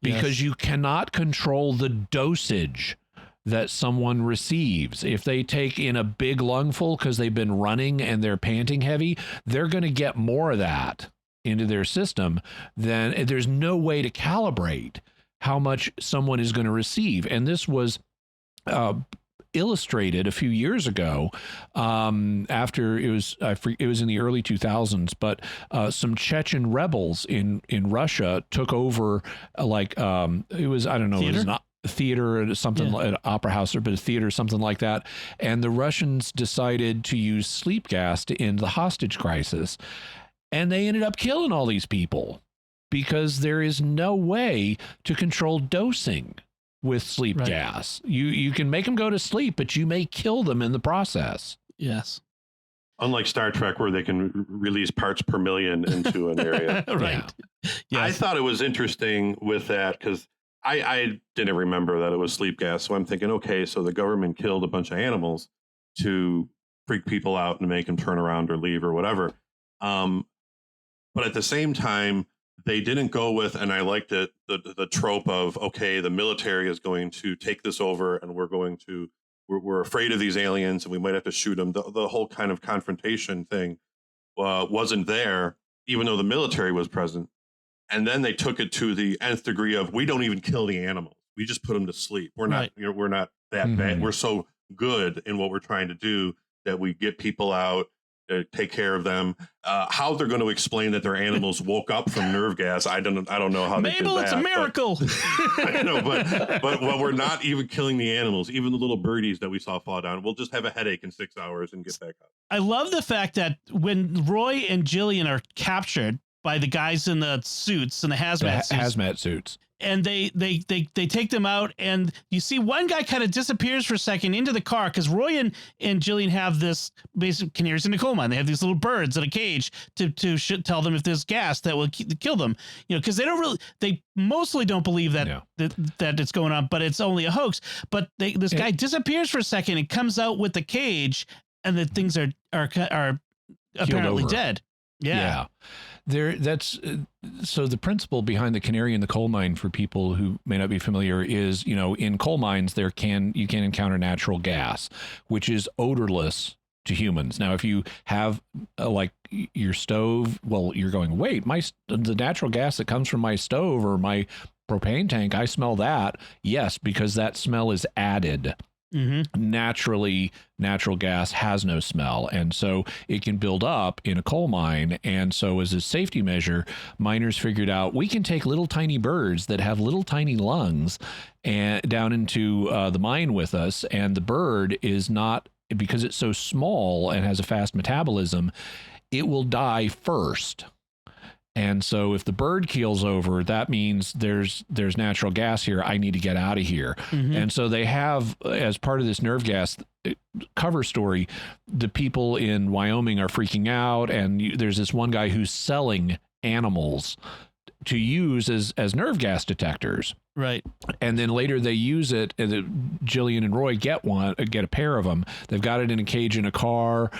because you cannot control the dosage that someone receives. If they take in a big lungful because they've been running and they're panting heavy, they're going to get more of that into their system. Then there's no way to calibrate how much someone is going to receive. And this was illustrated a few years ago after it was in the early 2000s, but some Chechen rebels in Russia took over it was, I don't know, theater? It was not theater or something, an opera house or a theater, something like that. And the Russians decided to use sleep gas to end the hostage crisis. And they ended up killing all these people because there is no way to control dosing with sleep gas. You can make them go to sleep, but you may kill them in the process. Yes. Unlike Star Trek, where they can release parts per million into an area. Right. Yes. I thought it was interesting with that because I didn't remember that it was sleep gas. So I'm thinking, okay, so the government killed a bunch of animals to freak people out and make them turn around or leave or whatever. But at the same time, they didn't go with, and I liked it, the trope of, okay, the military is going to take this over and we're afraid of these aliens and we might have to shoot them. The whole kind of confrontation thing wasn't there, even though the military was present. And then they took it to the nth degree of, we don't even kill the animals. We just put them to sleep. We're not, we're not that bad. We're so good in what we're trying to do that we get people out, take care of them. How they're going to explain that their animals woke up from nerve gas, I don't know how they did that. Mabel, it's a miracle. I know, but we're not even killing the animals, even the little birdies that we saw fall down. We'll just have a headache in 6 hours and get back up. I love the fact that when Roy and Jillian are captured by the guys in the suits and the hazmat suits, and they take them out, and you see one guy kind of disappears for a second into the car because Roy and Jillian have this basic canaries in the coal mine. They have these little birds in a cage to tell them if there's gas that will kill them. Because they mostly don't believe that it's going on, but it's only a hoax. But this guy disappears for a second and comes out with the cage, and the things are apparently dead. Yeah. So the principle behind the canary in the coal mine, for people who may not be familiar, is, in coal mines you can encounter natural gas, which is odorless to humans. Now, if you have like your stove, well, you're going, wait, the natural gas that comes from my stove or my propane tank, I smell that. Yes, because that smell is added. Naturally, natural gas has no smell, and so it can build up in a coal mine. And so as a safety measure, miners figured out we can take little tiny birds that have little tiny lungs and down into the mine with us, and the bird is not, because it's so small and has a fast metabolism, it will die first. And so if the bird keels over, that means there's natural gas here. I need to get out of here. And so they have, as part of this nerve gas cover story, the people in Wyoming are freaking out. And there's this one guy who's selling animals to use as nerve gas detectors. Right. And then later they use it, and Jillian and Roy get a pair of them. They've got it in a cage in a car.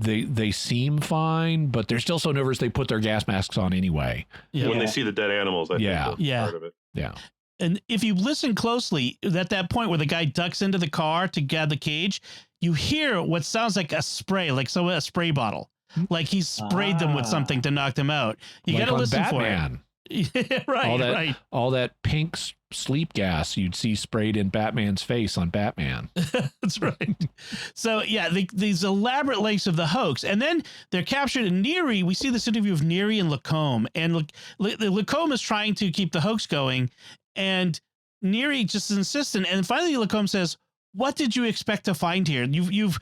They seem fine, but they're still so nervous they put their gas masks on anyway. When they see the dead animals, I think that's part of it. Yeah. And if you listen closely, at that point where the guy ducks into the car to get the cage, you hear what sounds like a spray, like a spray bottle. like he sprayed them with something to knock them out. You Like got to on listen Batman. for it. Right. All that pink sleep gas you'd see sprayed in Batman's face on Batman. That's right. So yeah, these elaborate lengths of the hoax, and then they're captured in Neary. We see this interview of Neary and Lacombe, and Lacombe is trying to keep the hoax going, and Neary just is insistent. And finally, Lacombe says, "What did you expect to find here? You've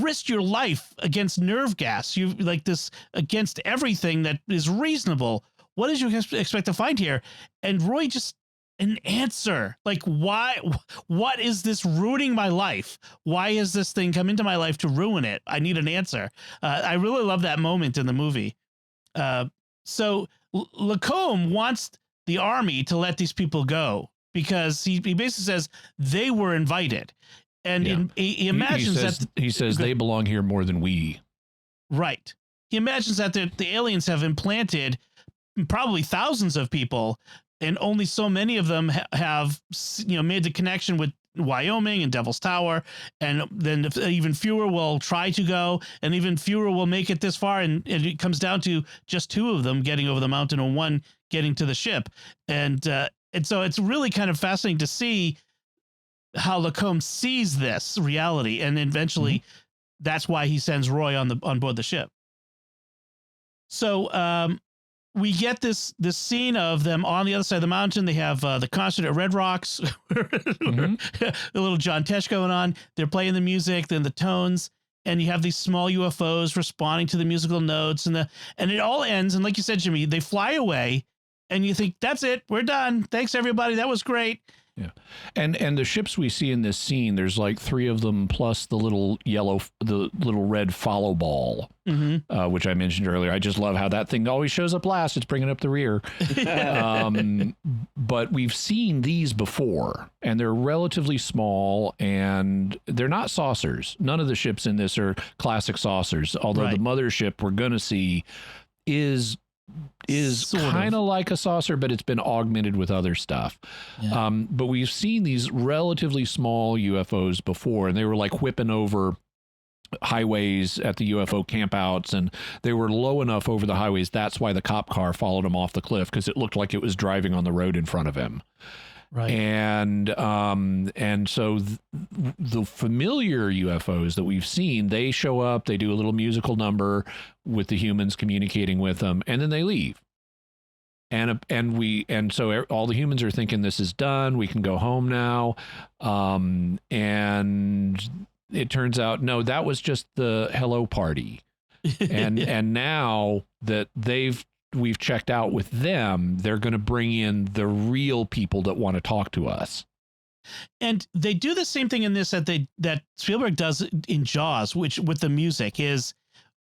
risked your life against nerve gas. You've like this against everything that is reasonable. What did you expect to find here?" And Roy just an answer like, why? What is this ruining my life? Why is this thing come into my life to ruin it? I need an answer. I really love that moment in the movie. So Lacombe wants the army to let these people go because he basically says they were invited, and he imagines he says they belong here more than we. Right. He imagines that the aliens have implanted probably thousands of people, and only so many of them have made the connection with Wyoming and Devil's Tower, and then even fewer will try to go, and even fewer will make it this far, and it comes down to just 2 of them getting over the mountain and 1 getting to the ship, and so it's really kind of fascinating to see how Lacombe sees this reality, and eventually that's why he sends Roy on board the ship. So we get this scene of them on the other side of the mountain. They have the concert at Red Rocks, a little John Tesh going on. They're playing the music, then the tones, and you have these small UFOs responding to the musical notes, and it all ends. And like you said, Jimmy, they fly away, and you think that's it, we're done. Thanks everybody, that was great. Yeah, and the ships we see in this scene, there's like 3 of them plus the little red follow ball, which I mentioned earlier. I just love how that thing always shows up last. It's bringing up the rear. But we've seen these before, and they're relatively small, and they're not saucers. None of the ships in this are classic saucers, although the mothership we're going to see is kind of like a saucer, but it's been augmented with other stuff. Yeah. But we've seen these relatively small UFOs before, and they were like whipping over highways at the UFO campouts, and they were low enough over the highways. That's why the cop car followed him off the cliff, because it looked like it was driving on the road in front of him. Right. And so the familiar UFOs that we've seen, they show up, they do a little musical number with the humans communicating with them, and then they leave. And so all the humans are thinking this is done, we can go home now. And it turns out, no, that was just the hello party. And now that we've checked out with them, they're going to bring in the real people that want to talk to us. And they do the same thing in this that Spielberg does in Jaws, which with the music is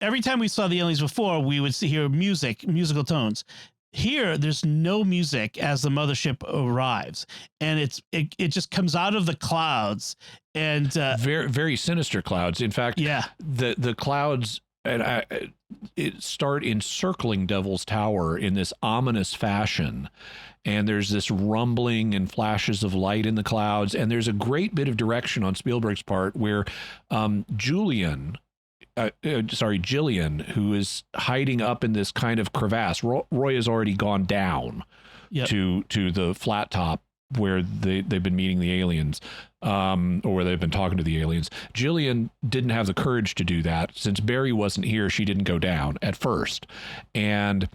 every time we saw the aliens before, we would hear musical tones. Here, there's no music as the mothership arrives, and it just comes out of the clouds, and very, very sinister clouds. In fact, the clouds it start encircling Devil's Tower in this ominous fashion, and there's this rumbling and flashes of light in the clouds, and there's a great bit of direction on Spielberg's part where Gillian, who is hiding up in this kind of crevasse. Roy has already gone down to the flat top where they've been meeting the aliens, or where they've been talking to the aliens. Gillian didn't have the courage to do that. Since Barry wasn't here, she didn't go down at first. And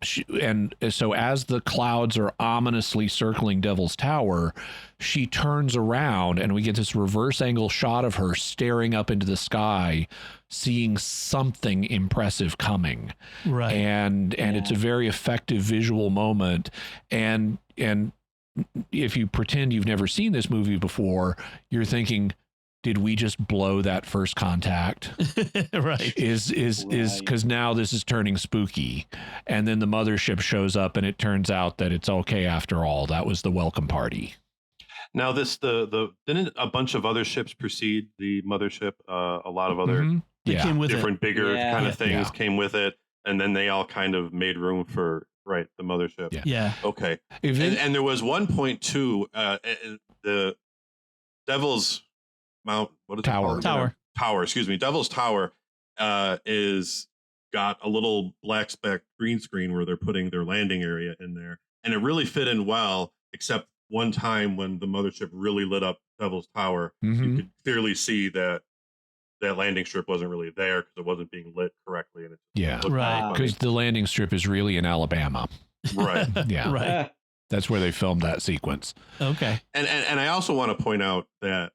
so as the clouds are ominously circling Devil's Tower, she turns around, and we get this reverse angle shot of her staring up into the sky, seeing something impressive coming. Right. And it's a very effective visual moment. And if you pretend you've never seen this movie before, you're thinking, did we just blow that first contact? Right. Is because now this is turning spooky. And then the mothership shows up, and it turns out that it's okay after all. That was the welcome party. Now didn't a bunch of other ships precede the mothership? A lot of other different bigger kind of things came with it, and then they all kind of made room for the mothership. Yeah. Okay. And there was one point too, the Devil's Mount, what is Tower. Tower. Excuse me. Devil's Tower is got a little black speck green screen where they're putting their landing area in there, and it really fit in well, except one time when the mothership really lit up Devil's Tower, you could clearly see that landing strip wasn't really there because it wasn't being lit correctly. And because the landing strip is really in Alabama. Right. Yeah. Right. That's where they filmed that sequence. Okay. And I also want to point out that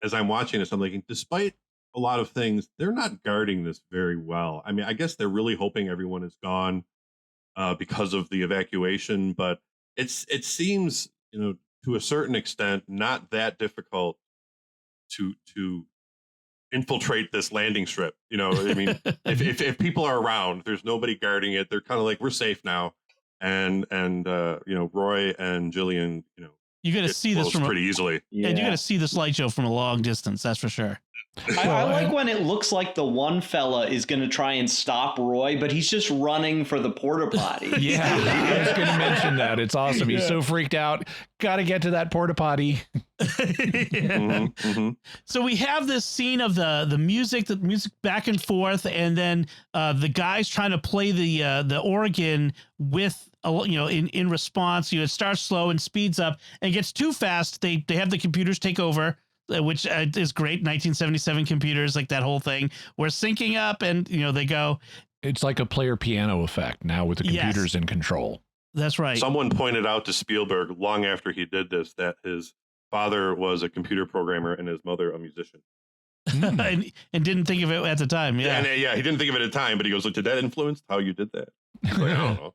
as I'm watching this, I'm thinking, despite a lot of things, they're not guarding this very well. I mean, I guess they're really hoping everyone is gone because of the evacuation, but it seems, to a certain extent, not that difficult to infiltrate this landing strip. I mean, if people are around, there's nobody guarding it. They're kind of like, we're safe now. And Roy and Jillian, you got to see this from pretty easily. Yeah. And you got to see the slideshow from a long distance. That's for sure. I like when it looks like the one fella is going to try and stop Roy, but he's just running for the porta potty. Yeah, I was going to mention that. It's awesome. He's so freaked out. Got to get to that porta potty. So we have this scene of the music back and forth, and then the guys trying to play the organ with in response. It starts slow and speeds up and gets too fast. They have the computers take over, which is great. 1977 computers, like that whole thing. We're syncing up, and they go. It's like a player piano effect now with the computers in control. That's right. Someone pointed out to Spielberg long after he did this that his father was a computer programmer and his mother a musician. and didn't think of it at the time. Yeah, he didn't think of it at the time, but he goes, "Look, did that influence how you did that?" Like, I don't know.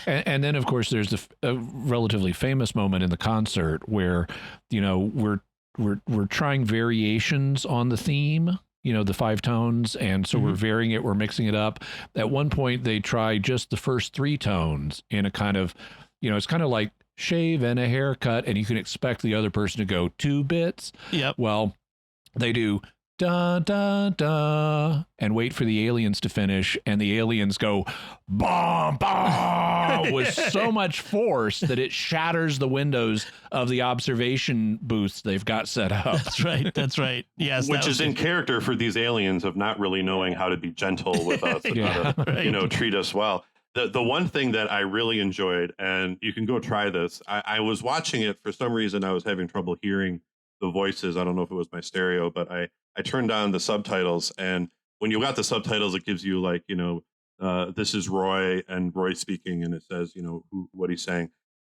And then, of course, there's a relatively famous moment in the concert where, we're trying variations on the theme, the 5 tones. And so we're varying it. We're mixing it up. At one point, they try just the first 3 tones in a kind of, it's kind of like shave and a haircut. And you can expect the other person to go 2 bits. Yep. Well, they do da da da and wait for the aliens to finish, and the aliens go bomb bomb with so much force that it shatters the windows of the observation booths they've got set up. That's right. Yes, which is in character for these aliens of not really knowing how to be gentle with us and how to treat us well. The one thing that I really enjoyed, and you can go try this, I was watching it. For some reason I was having trouble hearing the voices. I don't know if it was my stereo, but I turned on the subtitles, and when you got the subtitles, it gives you like, this is Roy and Roy speaking, and it says, what he's saying.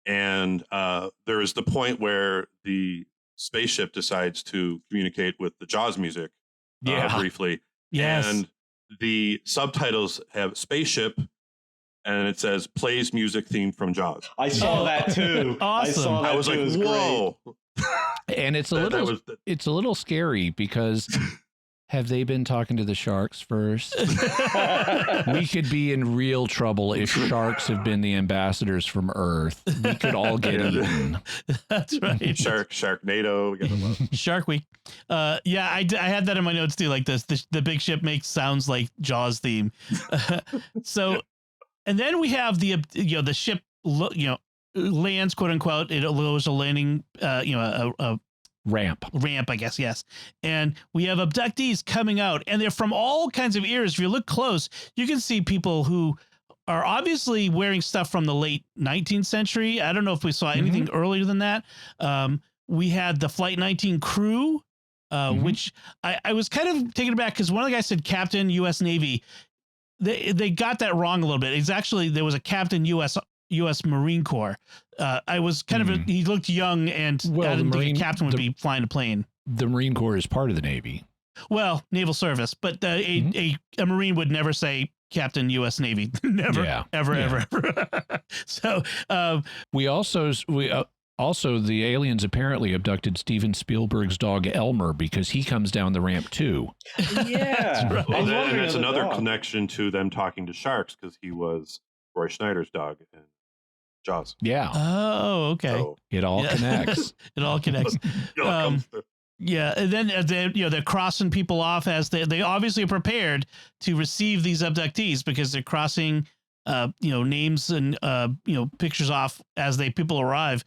And there is the point where the spaceship decides to communicate with the Jaws music briefly. Yes. And the subtitles have spaceship, and it says plays music theme from Jaws. I saw that too. Awesome. I was like, whoa. And it's a little scary because have they been talking to the sharks first? We could be in real trouble if sharks have been the ambassadors from Earth. We could all get eaten. That's right. Sharknado. Shark Week. I had that in my notes too. Like this, the big ship makes sounds like Jaws theme. So, and then we have the ship, lands, quote unquote. It was a landing, a ramp, I guess. Yes. And we have abductees coming out, and they're from all kinds of eras. If you look close, you can see people who are obviously wearing stuff from the late 19th century. I don't know if we saw anything earlier than that. We had the Flight 19 crew, which I was kind of taken aback because one of the guys said Captain U.S. Navy. They got that wrong a little bit. It's actually, there was a Captain U.S. Marine Corps. I was kind of he looked young, and I didn't think a captain would be flying a plane. The Marine Corps is part of the Navy. Well, naval service, but a Marine would never say Captain U.S. Navy. Never, ever. So we also the aliens apparently abducted Steven Spielberg's dog Elmer because he comes down the ramp too. Yeah. That's right. Well, that's another connection to them talking to sharks because he was Roy Schneider's dog in Jaws. Yeah. Oh, okay. So, it all connects. It all connects. Yeah, and then they're crossing people off as they obviously are prepared to receive these abductees because they're crossing names and pictures off as people arrive,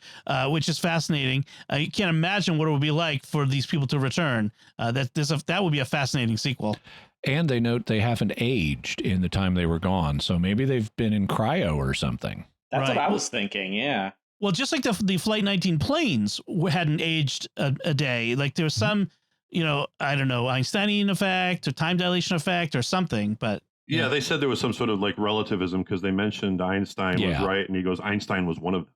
which is fascinating. You can't imagine what it would be like for these people to return. That would be a fascinating sequel. And they note they haven't aged in the time they were gone, so maybe they've been in cryo or something. That's Right. what I was thinking. Yeah. Well, just like the Flight 19 planes hadn't aged a day. Like there was some, I don't know, Einsteinian effect or time dilation effect or something, but. Yeah, they said there was some sort of like relativism because they mentioned Einstein was right, and he goes, Einstein was one of them.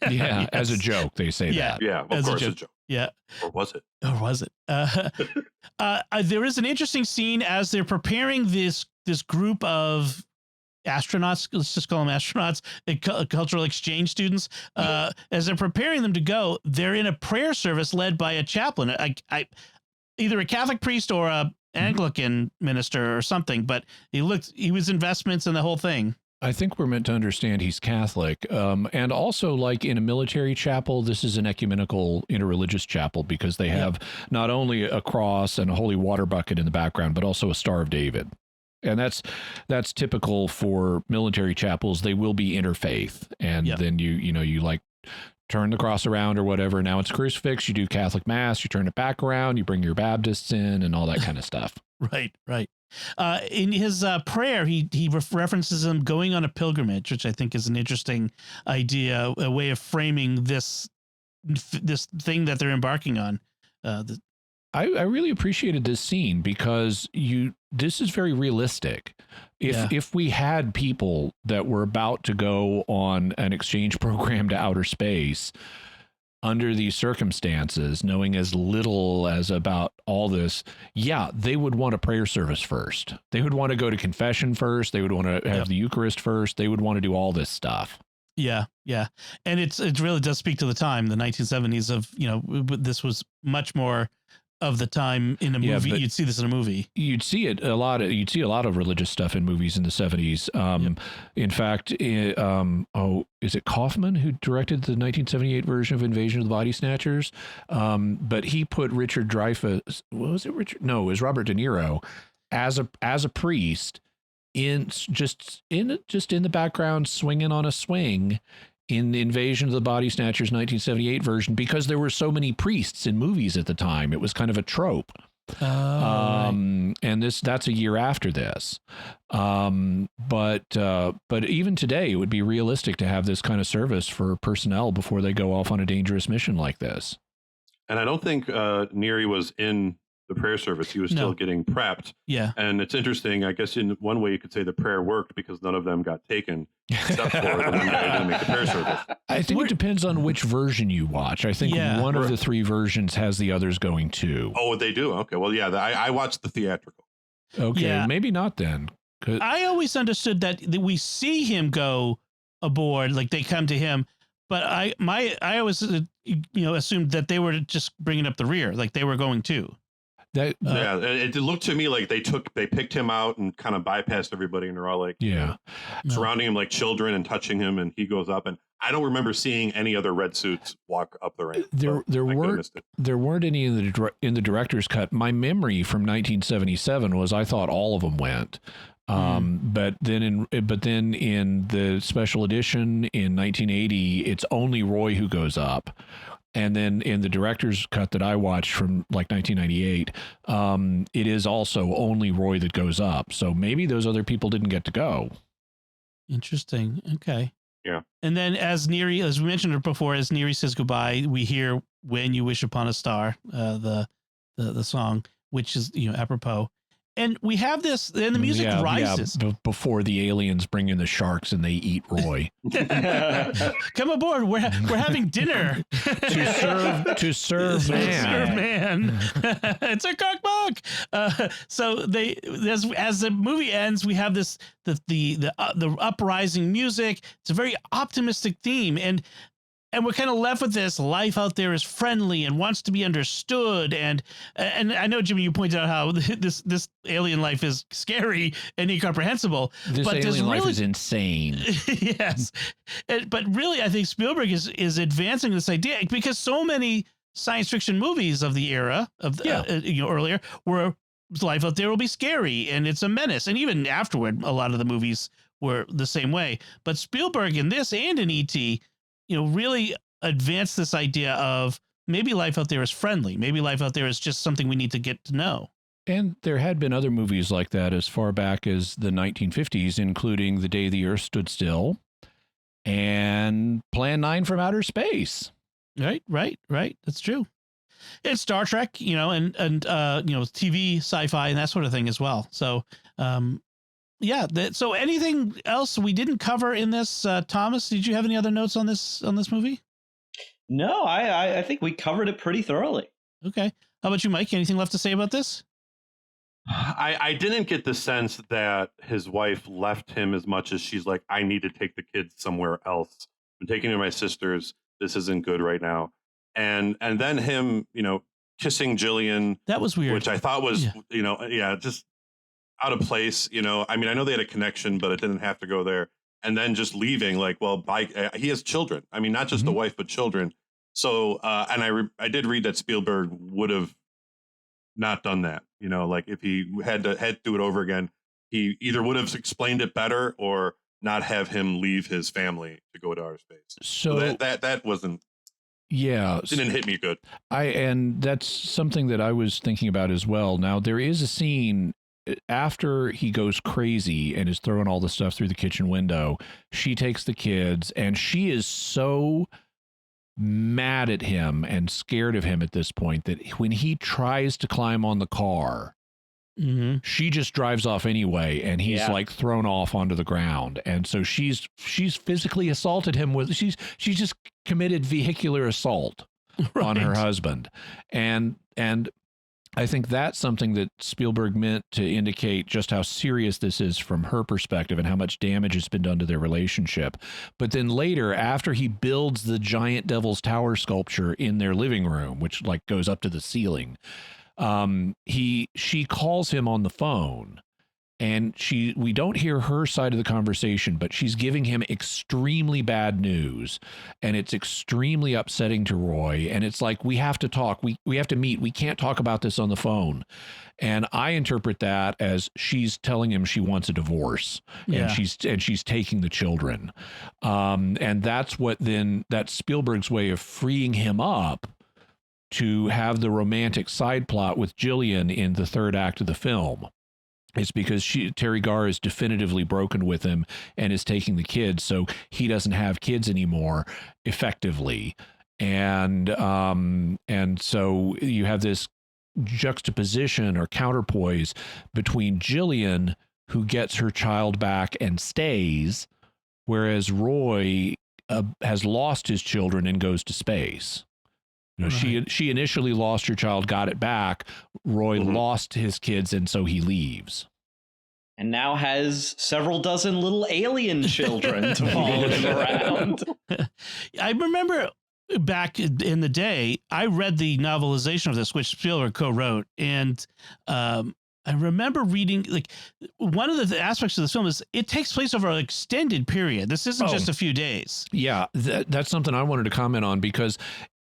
Yeah, as a joke, they say Yeah. that. Yeah, of course, a joke. Yeah. Or was it? Or was it? There is an interesting scene as they're preparing this group of astronauts. Let's just call them astronauts, cultural exchange students. As they're preparing them to go, they're in a prayer service led by a chaplain, either a Catholic priest or a Anglican minister or something. But he was in vestments and the whole thing. I think we're meant to understand he's Catholic. And also, like in a military chapel, this is an ecumenical interreligious chapel because they have not only a cross and a holy water bucket in the background, but also a Star of David. And that's typical for military chapels. They will be interfaith. And then you like turn the cross around or whatever. Now it's crucifix. You do Catholic mass. You turn it back around. You bring your Baptists in and all that kind of stuff. Right. In his prayer, he references them going on a pilgrimage, which I think is an interesting idea, a way of framing this thing that they're embarking on. I really appreciated this scene because this is very realistic. If we had people that were about to go on an exchange program to outer space under these circumstances, knowing as little as about all this, they would want a prayer service first. They would want to go to confession first. They would want to have the Eucharist first. They would want to do all this stuff. Yeah. And it really does speak to the time, the 1970s of, this was much more of the time in a movie. You'd see this in a movie. You'd see it a lot. You'd see a lot of religious stuff in movies in the 70s. In fact, is it Kaufman who directed the 1978 version of Invasion of the Body Snatchers? But he put Richard Dreyfuss. What was it? Richard? No, it was Robert De Niro as a priest in the background swinging on a swing in the Invasion of the Body Snatchers 1978 version, because there were so many priests in movies at the time. It was kind of a trope. And that's a year after this. But even today, it would be realistic to have this kind of service for personnel before they go off on a dangerous mission like this. And I don't think Neary was in the prayer service. He was still getting prepped. Yeah. And it's interesting. I guess in one way you could say the prayer worked because none of them got taken except for the one guy who didn't make the prayer service. I think it depends on which version you watch. I think one of the three versions has the others going too. Oh, they do? Okay. Well, yeah, I watched the theatrical. Okay. Maybe not then. I always understood that we see him go aboard, like they come to him. But I always assumed that they were just bringing up the rear, like they were going too. It looked to me like they picked him out and kind of bypassed everybody, and they're all like surrounding him like children and touching him, and he goes up, and I don't remember seeing any other red suits walk up the ramp. There weren't any in the director's cut. My memory from 1977 was I thought all of them went. But then in the special edition in 1980, it's only Roy who goes up. And then in the director's cut that I watched from like 1998, it is also only Roy that goes up. So maybe those other people didn't get to go. Interesting. Okay. Yeah. And then as we mentioned it before, as Neary says goodbye, we hear "When You Wish Upon a Star," the song, which is apropos. And we have this, and the music rises. Before the aliens bring in the sharks and they eat Roy. Come aboard. We're having dinner. to serve man. It's a cookbook. So as the movie ends, we have this the uprising music. It's a very optimistic theme, and we're kind of left with this life out there is friendly and wants to be understood. And I know, Jimmy, you pointed out how this alien life is scary and incomprehensible. This alien life is insane. Yes. But really, I think Spielberg is advancing this idea because so many science fiction movies of the era of earlier were life out there will be scary and it's a menace. And even afterward, a lot of the movies were the same way. But Spielberg in this and in E.T., really advanced this idea of maybe life out there is friendly. Maybe life out there is just something we need to get to know. And there had been other movies like that as far back as the 1950s, including The Day the Earth Stood Still and Plan 9 from Outer Space. Right. That's true. And Star Trek, and TV, sci-fi, and that sort of thing as well. So, so anything else we didn't cover in this, Thomas? Did you have any other notes on this movie? No, I think we covered it pretty thoroughly. Okay. How about you, Mike? Anything left to say about this? I didn't get the sense that his wife left him as much as she's like, I need to take the kids somewhere else. I'm taking them to my sister's. This isn't good right now. And then him, kissing Jillian. That was weird. Which I thought was, just out of place. I mean, I know they had a connection, but it didn't have to go there. And then just leaving like, well, bye. He has children. I mean, not just the wife, but children. So, and I did read that Spielberg would have not done that. Like if he had to do it over again, he either would have explained it better or not have him leave his family to go to outer space. So that wasn't. Yeah. Didn't hit me good. And that's something that I was thinking about as well. Now, there is a scene after he goes crazy and is throwing all the stuff through the kitchen window. She takes the kids and she is so mad at him and scared of him at this point that when he tries to climb on the car, she just drives off anyway, and he's like thrown off onto the ground. And so she's physically assaulted him she's just committed vehicular assault on her husband. And I think that's something that Spielberg meant to indicate just how serious this is from her perspective and how much damage has been done to their relationship. But then later, after he builds the giant Devil's Tower sculpture in their living room, which like goes up to the ceiling, she calls him on the phone, and we don't hear her side of the conversation, but she's giving him extremely bad news, and it's extremely upsetting to Roy. And it's like, we have to talk. We have to meet. We can't talk about this on the phone. And I interpret that as she's telling him she wants a divorce, and she's taking the children. And that's that's Spielberg's way of freeing him up to have the romantic side plot with Jillian in the third act of the film. It's because Terry Garr is definitively broken with him and is taking the kids, so he doesn't have kids anymore, effectively. And so you have this juxtaposition or counterpoise between Jillian, who gets her child back and stays, whereas Roy has lost his children and goes to space. She initially lost her child, got it back. Roy lost his kids, and so he leaves. And now has several dozen little alien children to follow him around. I remember back in the day, I read the novelization of this, which Spielberg co-wrote, and I remember reading, like, one of the aspects of the film is it takes place over an extended period. This isn't just a few days. Yeah, that's something I wanted to comment on, because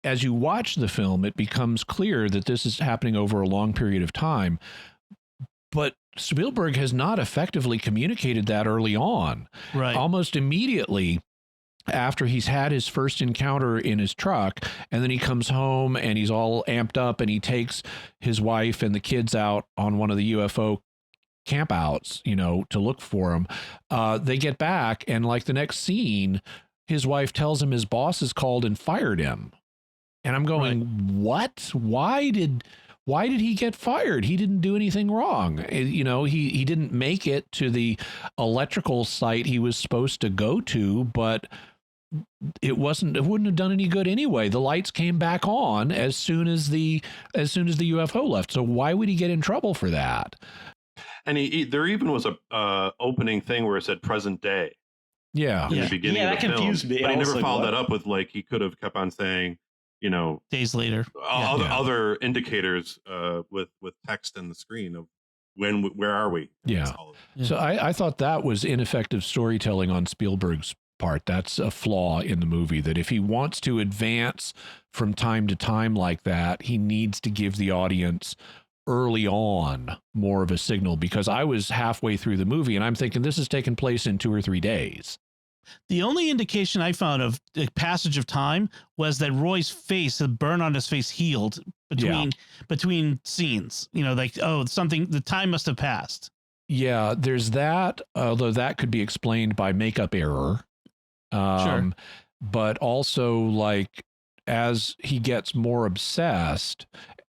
as you watch the film, it becomes clear that this is happening over a long period of time. But Spielberg has not effectively communicated that early on. Right. Almost immediately after he's had his first encounter in his truck, and then he comes home and he's all amped up and he takes his wife and the kids out on one of the UFO campouts, to look for him. They get back, and like the next scene, his wife tells him his boss has called and fired him. And I'm going, what? Why did he get fired? He didn't do anything wrong. He didn't make it to the electrical site he was supposed to go to, but it wouldn't have done any good anyway. The lights came back on as soon as the UFO left. So why would he get in trouble for that? And there even was a opening thing where it said present day. Yeah. In the beginning of the film. Confused me. But he never followed that up with, like, he could have kept on saying, days later, other indicators with text in the screen of where are we? So I thought that was ineffective storytelling on Spielberg's part. That's a flaw in the movie, that if he wants to advance from time to time like that, he needs to give the audience early on more of a signal, because I was halfway through the movie and I'm thinking this has taken place in 2 or 3 days. The only indication I found of the passage of time was that Roy's face, the burn on his face, healed between scenes. You know, like, oh, the time must have passed. Yeah, there's that, although that could be explained by makeup error. Sure. But also, like, as he gets more obsessed,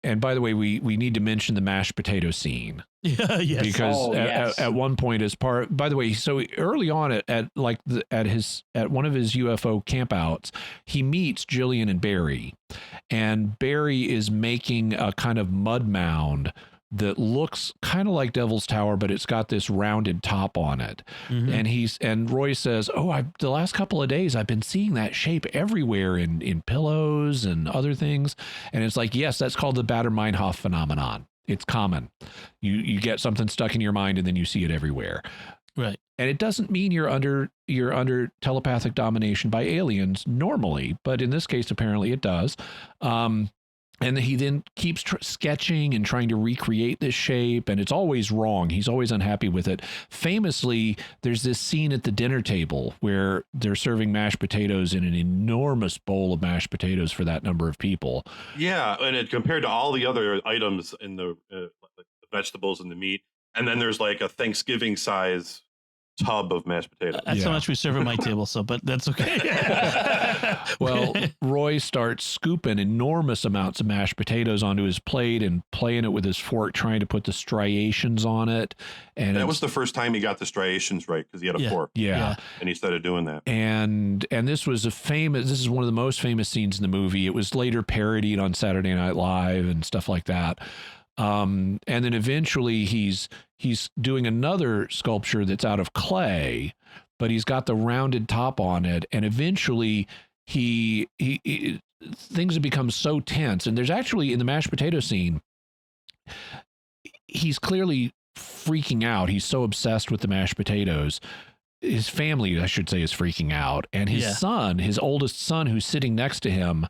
and by the way, we need to mention the mashed potato scene. Yeah, yes. Because at one point, as part, by the way, so early on at one of his UFO campouts, he meets Jillian and Barry, and Barry is making a kind of mud mound that looks kind of like Devil's Tower, but it's got this rounded top on it. Mm-hmm. And Roy says, "Oh, the last couple of days I've been seeing that shape everywhere in pillows and other things." And it's like, yes, that's called the Baader-Meinhof phenomenon. It's common. You get something stuck in your mind and then you see it everywhere. Right. And it doesn't mean you're under telepathic domination by aliens normally, but in this case, apparently it does. And he then keeps sketching and trying to recreate this shape, and it's always wrong. He's always unhappy with it. Famously, there's this scene at the dinner table where they're serving mashed potatoes in an enormous bowl of mashed potatoes for that number of people. Yeah, and it compared to all the other items in the vegetables and the meat, and then there's like a Thanksgiving size tub of mashed potatoes. That's how much we serve at my table, but that's okay. Well, Roy starts scooping enormous amounts of mashed potatoes onto his plate and playing it with his fork, trying to put the striations on it. And that was the first time he got the striations right, because he had a fork. Yeah. And he started doing that. And this is one of the most famous scenes in the movie. It was later parodied on Saturday Night Live and stuff like that. And then eventually he's doing another sculpture that's out of clay, but he's got the rounded top on it. And eventually he things have become so tense. And there's actually, in the mashed potato scene, he's clearly freaking out. He's so obsessed with the mashed potatoes. His family, I should say, is freaking out. And his son, his oldest son, who's sitting next to him,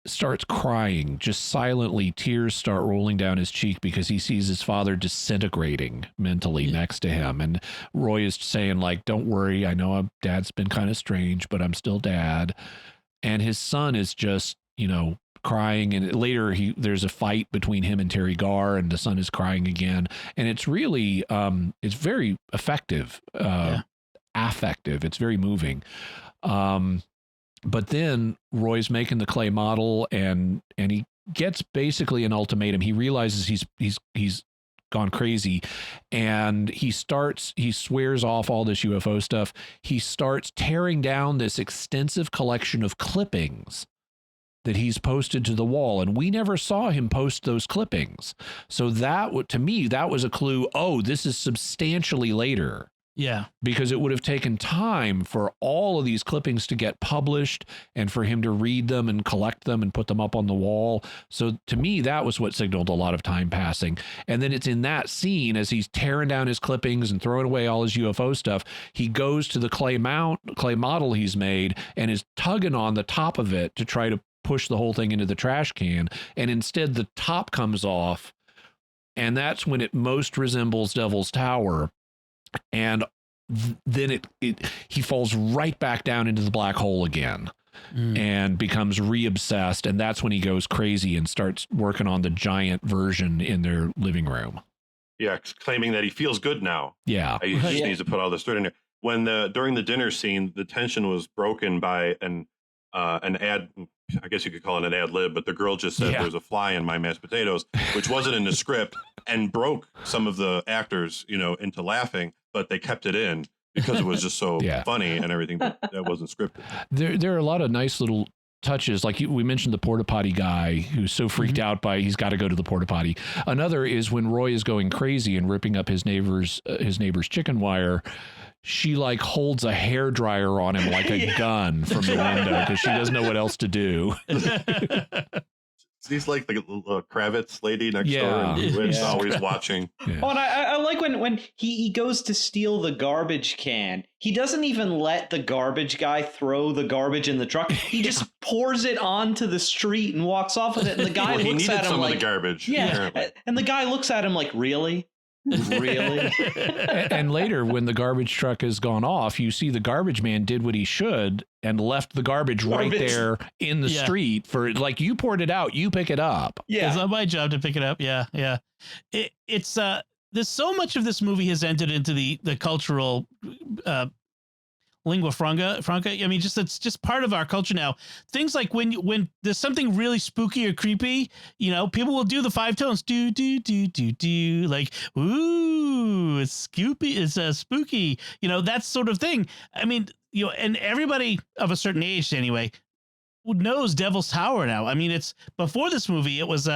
starts crying, just silently. Tears start rolling down his cheek because he sees his father disintegrating mentally next to him. And Roy is saying, like, don't worry, I know Dad's been kind of strange, but I'm still Dad. And his son is just, crying. And later there's a fight between him and Terry Garr, and the son is crying again. And it's really, it's very effective, affective. It's very moving. But then Roy's making the clay model, and he gets basically an ultimatum. He realizes he's gone crazy, and he swears off all this UFO stuff. He starts tearing down this extensive collection of clippings that he's posted to the wall, and we never saw him post those clippings. So to me, that was a clue. Oh, this is substantially later. Yeah. Because it would have taken time for all of these clippings to get published and for him to read them and collect them and put them up on the wall. So to me, that was what signaled a lot of time passing. And then it's in that scene, as he's tearing down his clippings and throwing away all his UFO stuff, he goes to the clay model he's made and is tugging on the top of it to try to push the whole thing into the trash can. And instead the top comes off. And that's when it most resembles Devil's Tower. And then he falls right back down into the black hole again and becomes re-obsessed. And that's when he goes crazy and starts working on the giant version in their living room. Yeah, claiming that he feels good now. Yeah. He just needs to put all this dirt in there. When during the dinner scene, the tension was broken by an ad, I guess you could call it an ad lib, but the girl just said there's a fly in my mashed potatoes, which wasn't in the script, and broke some of the actors, into laughing, but they kept it in because it was just so funny and everything, but that wasn't scripted. There are a lot of nice little touches, like we mentioned the porta potty guy who's so freaked out by he's got to go to the porta potty. Another is when Roy is going crazy and ripping up his neighbor's chicken wire. She holds a hairdryer on him like a gun from the window because she doesn't know what else to do. He's like the Kravitz lady next door, Yeah. and Wit's Yeah. always watching. Yeah. Oh, and I like when he goes to steal the garbage can. He doesn't even let the garbage guy throw the garbage in the truck. He just pours it onto the street and walks off with it. And the guy Well, he looks needed at him some like, of the garbage. yeah. Apparently. And the guy looks at him like, really? Really? And later, when the garbage truck has gone off, you see the garbage man did what he should and left the garbage right there in the street for, like, you poured it out, you pick it up. Yeah. It's not my job to pick it up. Yeah, yeah. It's there's so much of this movie has entered into the cultural lingua franca. I mean, it's just part of our culture now. Things like when there's something really spooky or creepy, people will do the 5 tones, do do do do do, like, ooh, it's Scoopy, it's spooky, that sort of thing. I mean, and everybody of a certain age anyway knows Devil's Tower now. I mean, it's before this movie, it was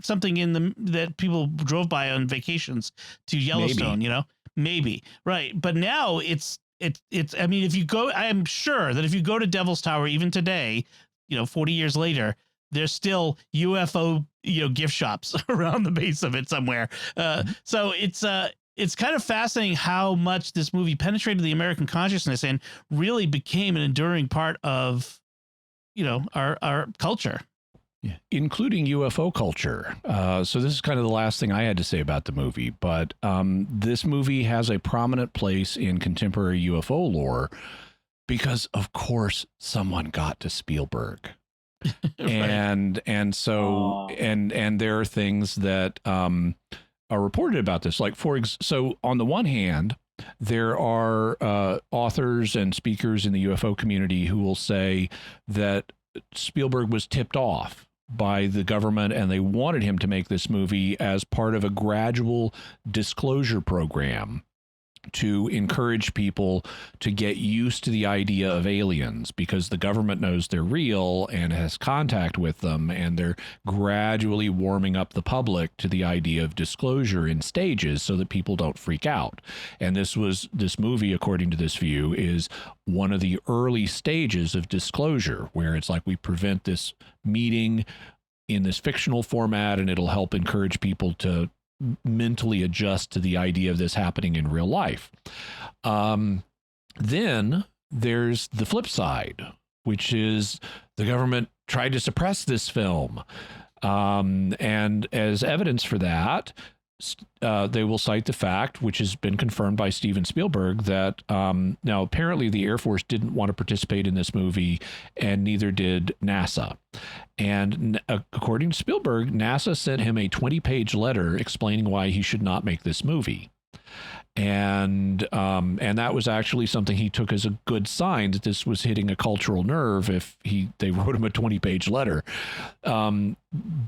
something that people drove by on vacations to Yellowstone, maybe. Right. But now it's, I mean, if you go, I am sure that if you go to Devil's Tower, even today, 40 years later, there's still UFO, gift shops around the base of it somewhere. So it's kind of fascinating how much this movie penetrated the American consciousness and really became an enduring part of, our culture. Yeah, including UFO culture. So this is kind of the last thing I had to say about the movie, but this movie has a prominent place in contemporary UFO lore because, of course, someone got to Spielberg. Right. And so there are things that are reported about this. Like, so on the one hand, there are authors and speakers in the UFO community who will say that Spielberg was tipped off by the government and they wanted him to make this movie as part of a gradual disclosure program to encourage people to get used to the idea of aliens, because the government knows they're real and has contact with them, and they're gradually warming up the public to the idea of disclosure in stages so that people don't freak out. And this movie, according to this view, is one of the early stages of disclosure, where it's like we prevent this meeting in this fictional format and it'll help encourage people to mentally adjust to the idea of this happening in real life. Then there's the flip side, which is the government tried to suppress this film. And as evidence for that, they will cite the fact, which has been confirmed by Steven Spielberg, that now apparently the Air Force didn't want to participate in this movie, and neither did NASA. And according to Spielberg, NASA sent him a 20-page letter explaining why he should not make this movie. And that was actually something he took as a good sign that this was hitting a cultural nerve if they wrote him a 20-page letter.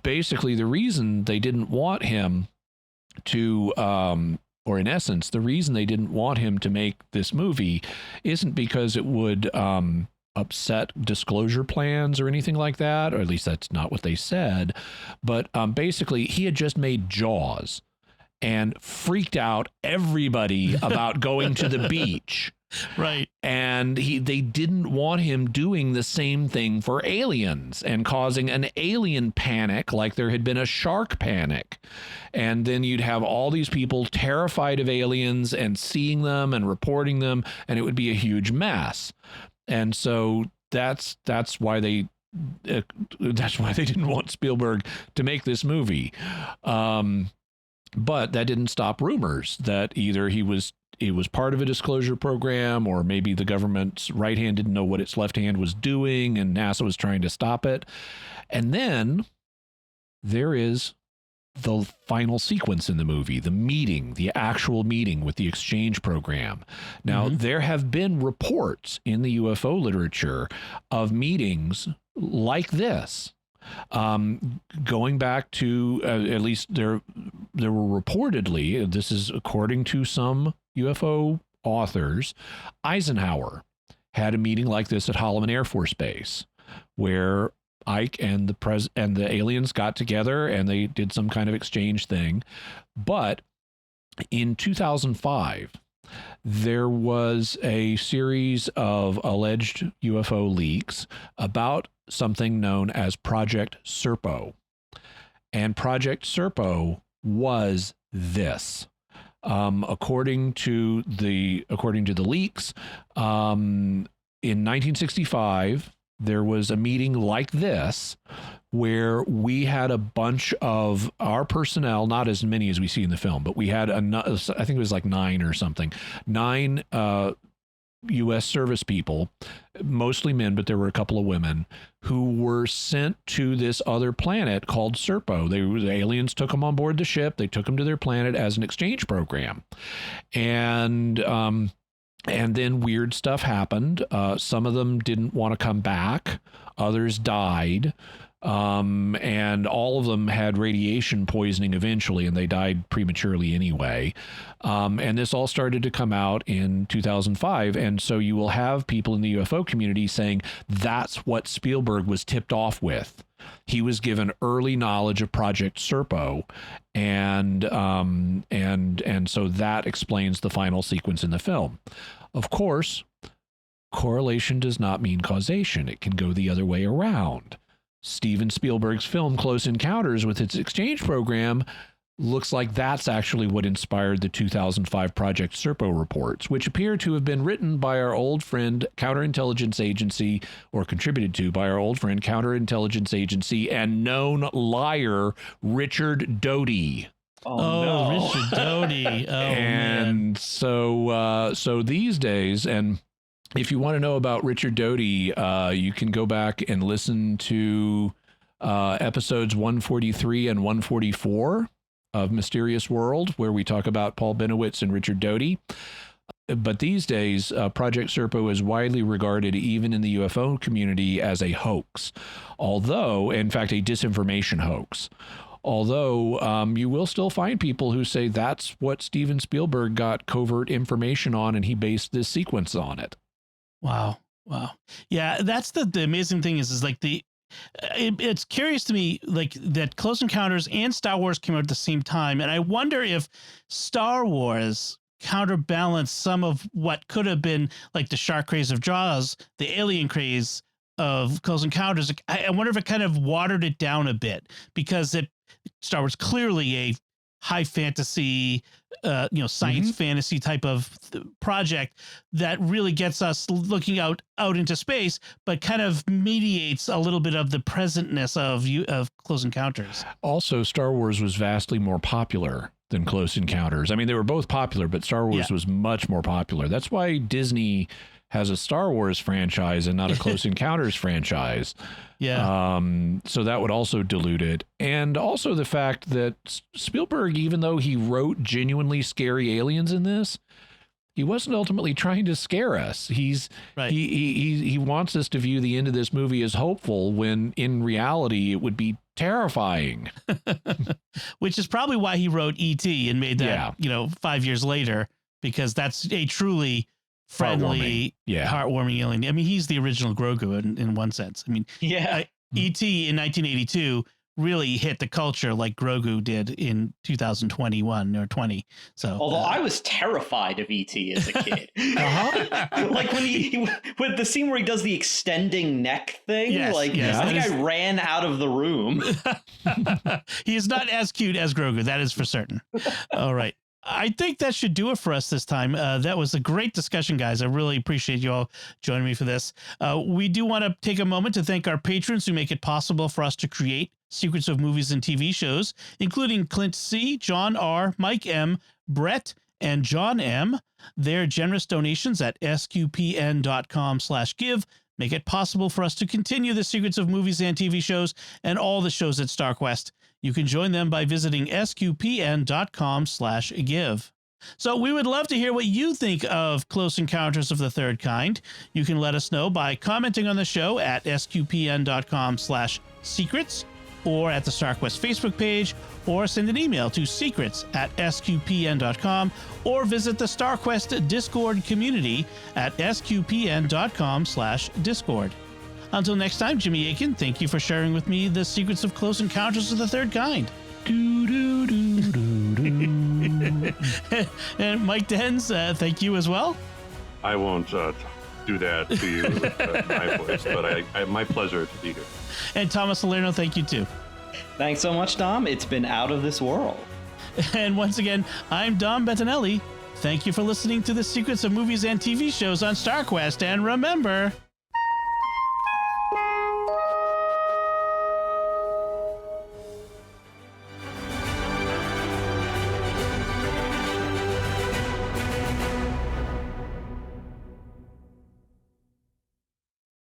Basically, the reason they didn't want him to, or in essence, the reason they didn't want him to make this movie isn't because it would upset disclosure plans or anything like that, or at least that's not what they said. But basically, he had just made Jaws and freaked out everybody about going to the beach. Right. And they didn't want him doing the same thing for aliens and causing an alien panic like there had been a shark panic. And then you'd have all these people terrified of aliens and seeing them and reporting them, and it would be a huge mess. And so that's why they didn't want Spielberg to make this movie. But that didn't stop rumors that either it was part of a disclosure program, or maybe the government's right hand didn't know what its left hand was doing and NASA was trying to stop it. And then there is the final sequence in the movie, the actual meeting with the exchange program. Now, there have been reports in the UFO literature of meetings like this. Going back to at least there were reportedly, this is according to some UFO authors, Eisenhower had a meeting like this at Holloman Air Force Base, where Ike and the aliens got together and they did some kind of exchange thing. But in 2005, there was a series of alleged UFO leaks about something known as Project Serpo. And Project Serpo was this. According to the leaks, in 1965, there was a meeting like this where we had a bunch of our personnel, not as many as we see in the film, but we had, I think it was like 9 or something, 9 U.S. service people, mostly men, but there were a couple of women, who were sent to this other planet called Serpo. The aliens took them on board the ship. They took them to their planet as an exchange program. And then weird stuff happened. Some of them didn't want to come back. Others died. And all of them had radiation poisoning eventually, and they died prematurely anyway. And this all started to come out in 2005. And so you will have people in the UFO community saying that's what Spielberg was tipped off with. He was given early knowledge of Project Serpo, and so that explains the final sequence in the film. Of course, correlation does not mean causation. It can go the other way around. Steven Spielberg's film Close Encounters, with its exchange program, looks like that's actually what inspired the 2005 Project Serpo reports, which appear to have been written by our old friend Counterintelligence Agency, or contributed to by our old friend Counterintelligence Agency and known liar Richard Doty. Oh, no. Richard Doty. Oh, and man. So these days, and if you want to know about Richard Doty, you can go back and listen to episodes 143 and 144 of Mysterious World, where we talk about Paul Benowitz and Richard Doty. But these days, Project Serpo is widely regarded, even in the UFO community, as a hoax. Although, in fact, a disinformation hoax. Although you will still find people who say that's what Steven Spielberg got covert information on, and he based this sequence on it. Wow. Yeah, that's the amazing thing is like it's curious to me, like, that Close Encounters and Star Wars came out at the same time. And I wonder if Star Wars counterbalanced some of what could have been like the shark craze of Jaws, the alien craze of Close Encounters. I wonder if it kind of watered it down a bit, because Star Wars clearly a high fantasy, science fantasy type of project that really gets us looking out into space, but kind of mediates a little bit of the presentness of Close Encounters. Also, Star Wars was vastly more popular than Close Encounters. I mean, they were both popular, but Star Wars was much more popular. That's why Disney has a Star Wars franchise and not a Close Encounters franchise. Yeah. So that would also dilute it. And also the fact that Spielberg, even though he wrote genuinely scary aliens in this, he wasn't ultimately trying to scare us. He wants us to view the end of this movie as hopeful, when in reality it would be terrifying. Which is probably why he wrote E.T. and made that, 5 years later, because that's a truly friendly, heartwarming alien. I mean, he's the original Grogu in one sense. I mean, E.T. in 1982 really hit the culture like Grogu did in 2021 or 20. So, although I was terrified of E.T. as a kid, like when the scene where he does the extending neck thing, I think I ran out of the room. He is not as cute as Grogu, that is for certain. All right. I think that should do it for us this time. That was a great discussion, guys. I really appreciate you all joining me for this. We do want to take a moment to thank our patrons who make it possible for us to create Secrets of Movies and TV shows, including Clint C., John R., Mike M., Brett, and John M. Their generous donations at sqpn.com/give make it possible for us to continue the Secrets of Movies and TV shows and all the shows at StarQuest. You can join them by visiting sqpn.com/give. So we would love to hear what you think of Close Encounters of the Third Kind. You can let us know by commenting on the show at sqpn.com/secrets, or at the StarQuest Facebook page, or send an email to secrets@sqpn.com, or visit the StarQuest Discord community at sqpn.com/discord. Until next time, Jimmy Akin, thank you for sharing with me the secrets of Close Encounters of the Third Kind. And Mike Denz, thank you as well. I won't do that to you with my voice, but my pleasure to be here. And Thomas Salerno, thank you too. Thanks so much, Dom. It's been out of this world. And once again, I'm Dom Bettinelli. Thank you for listening to the Secrets of Movies and TV Shows on StarQuest. And remember,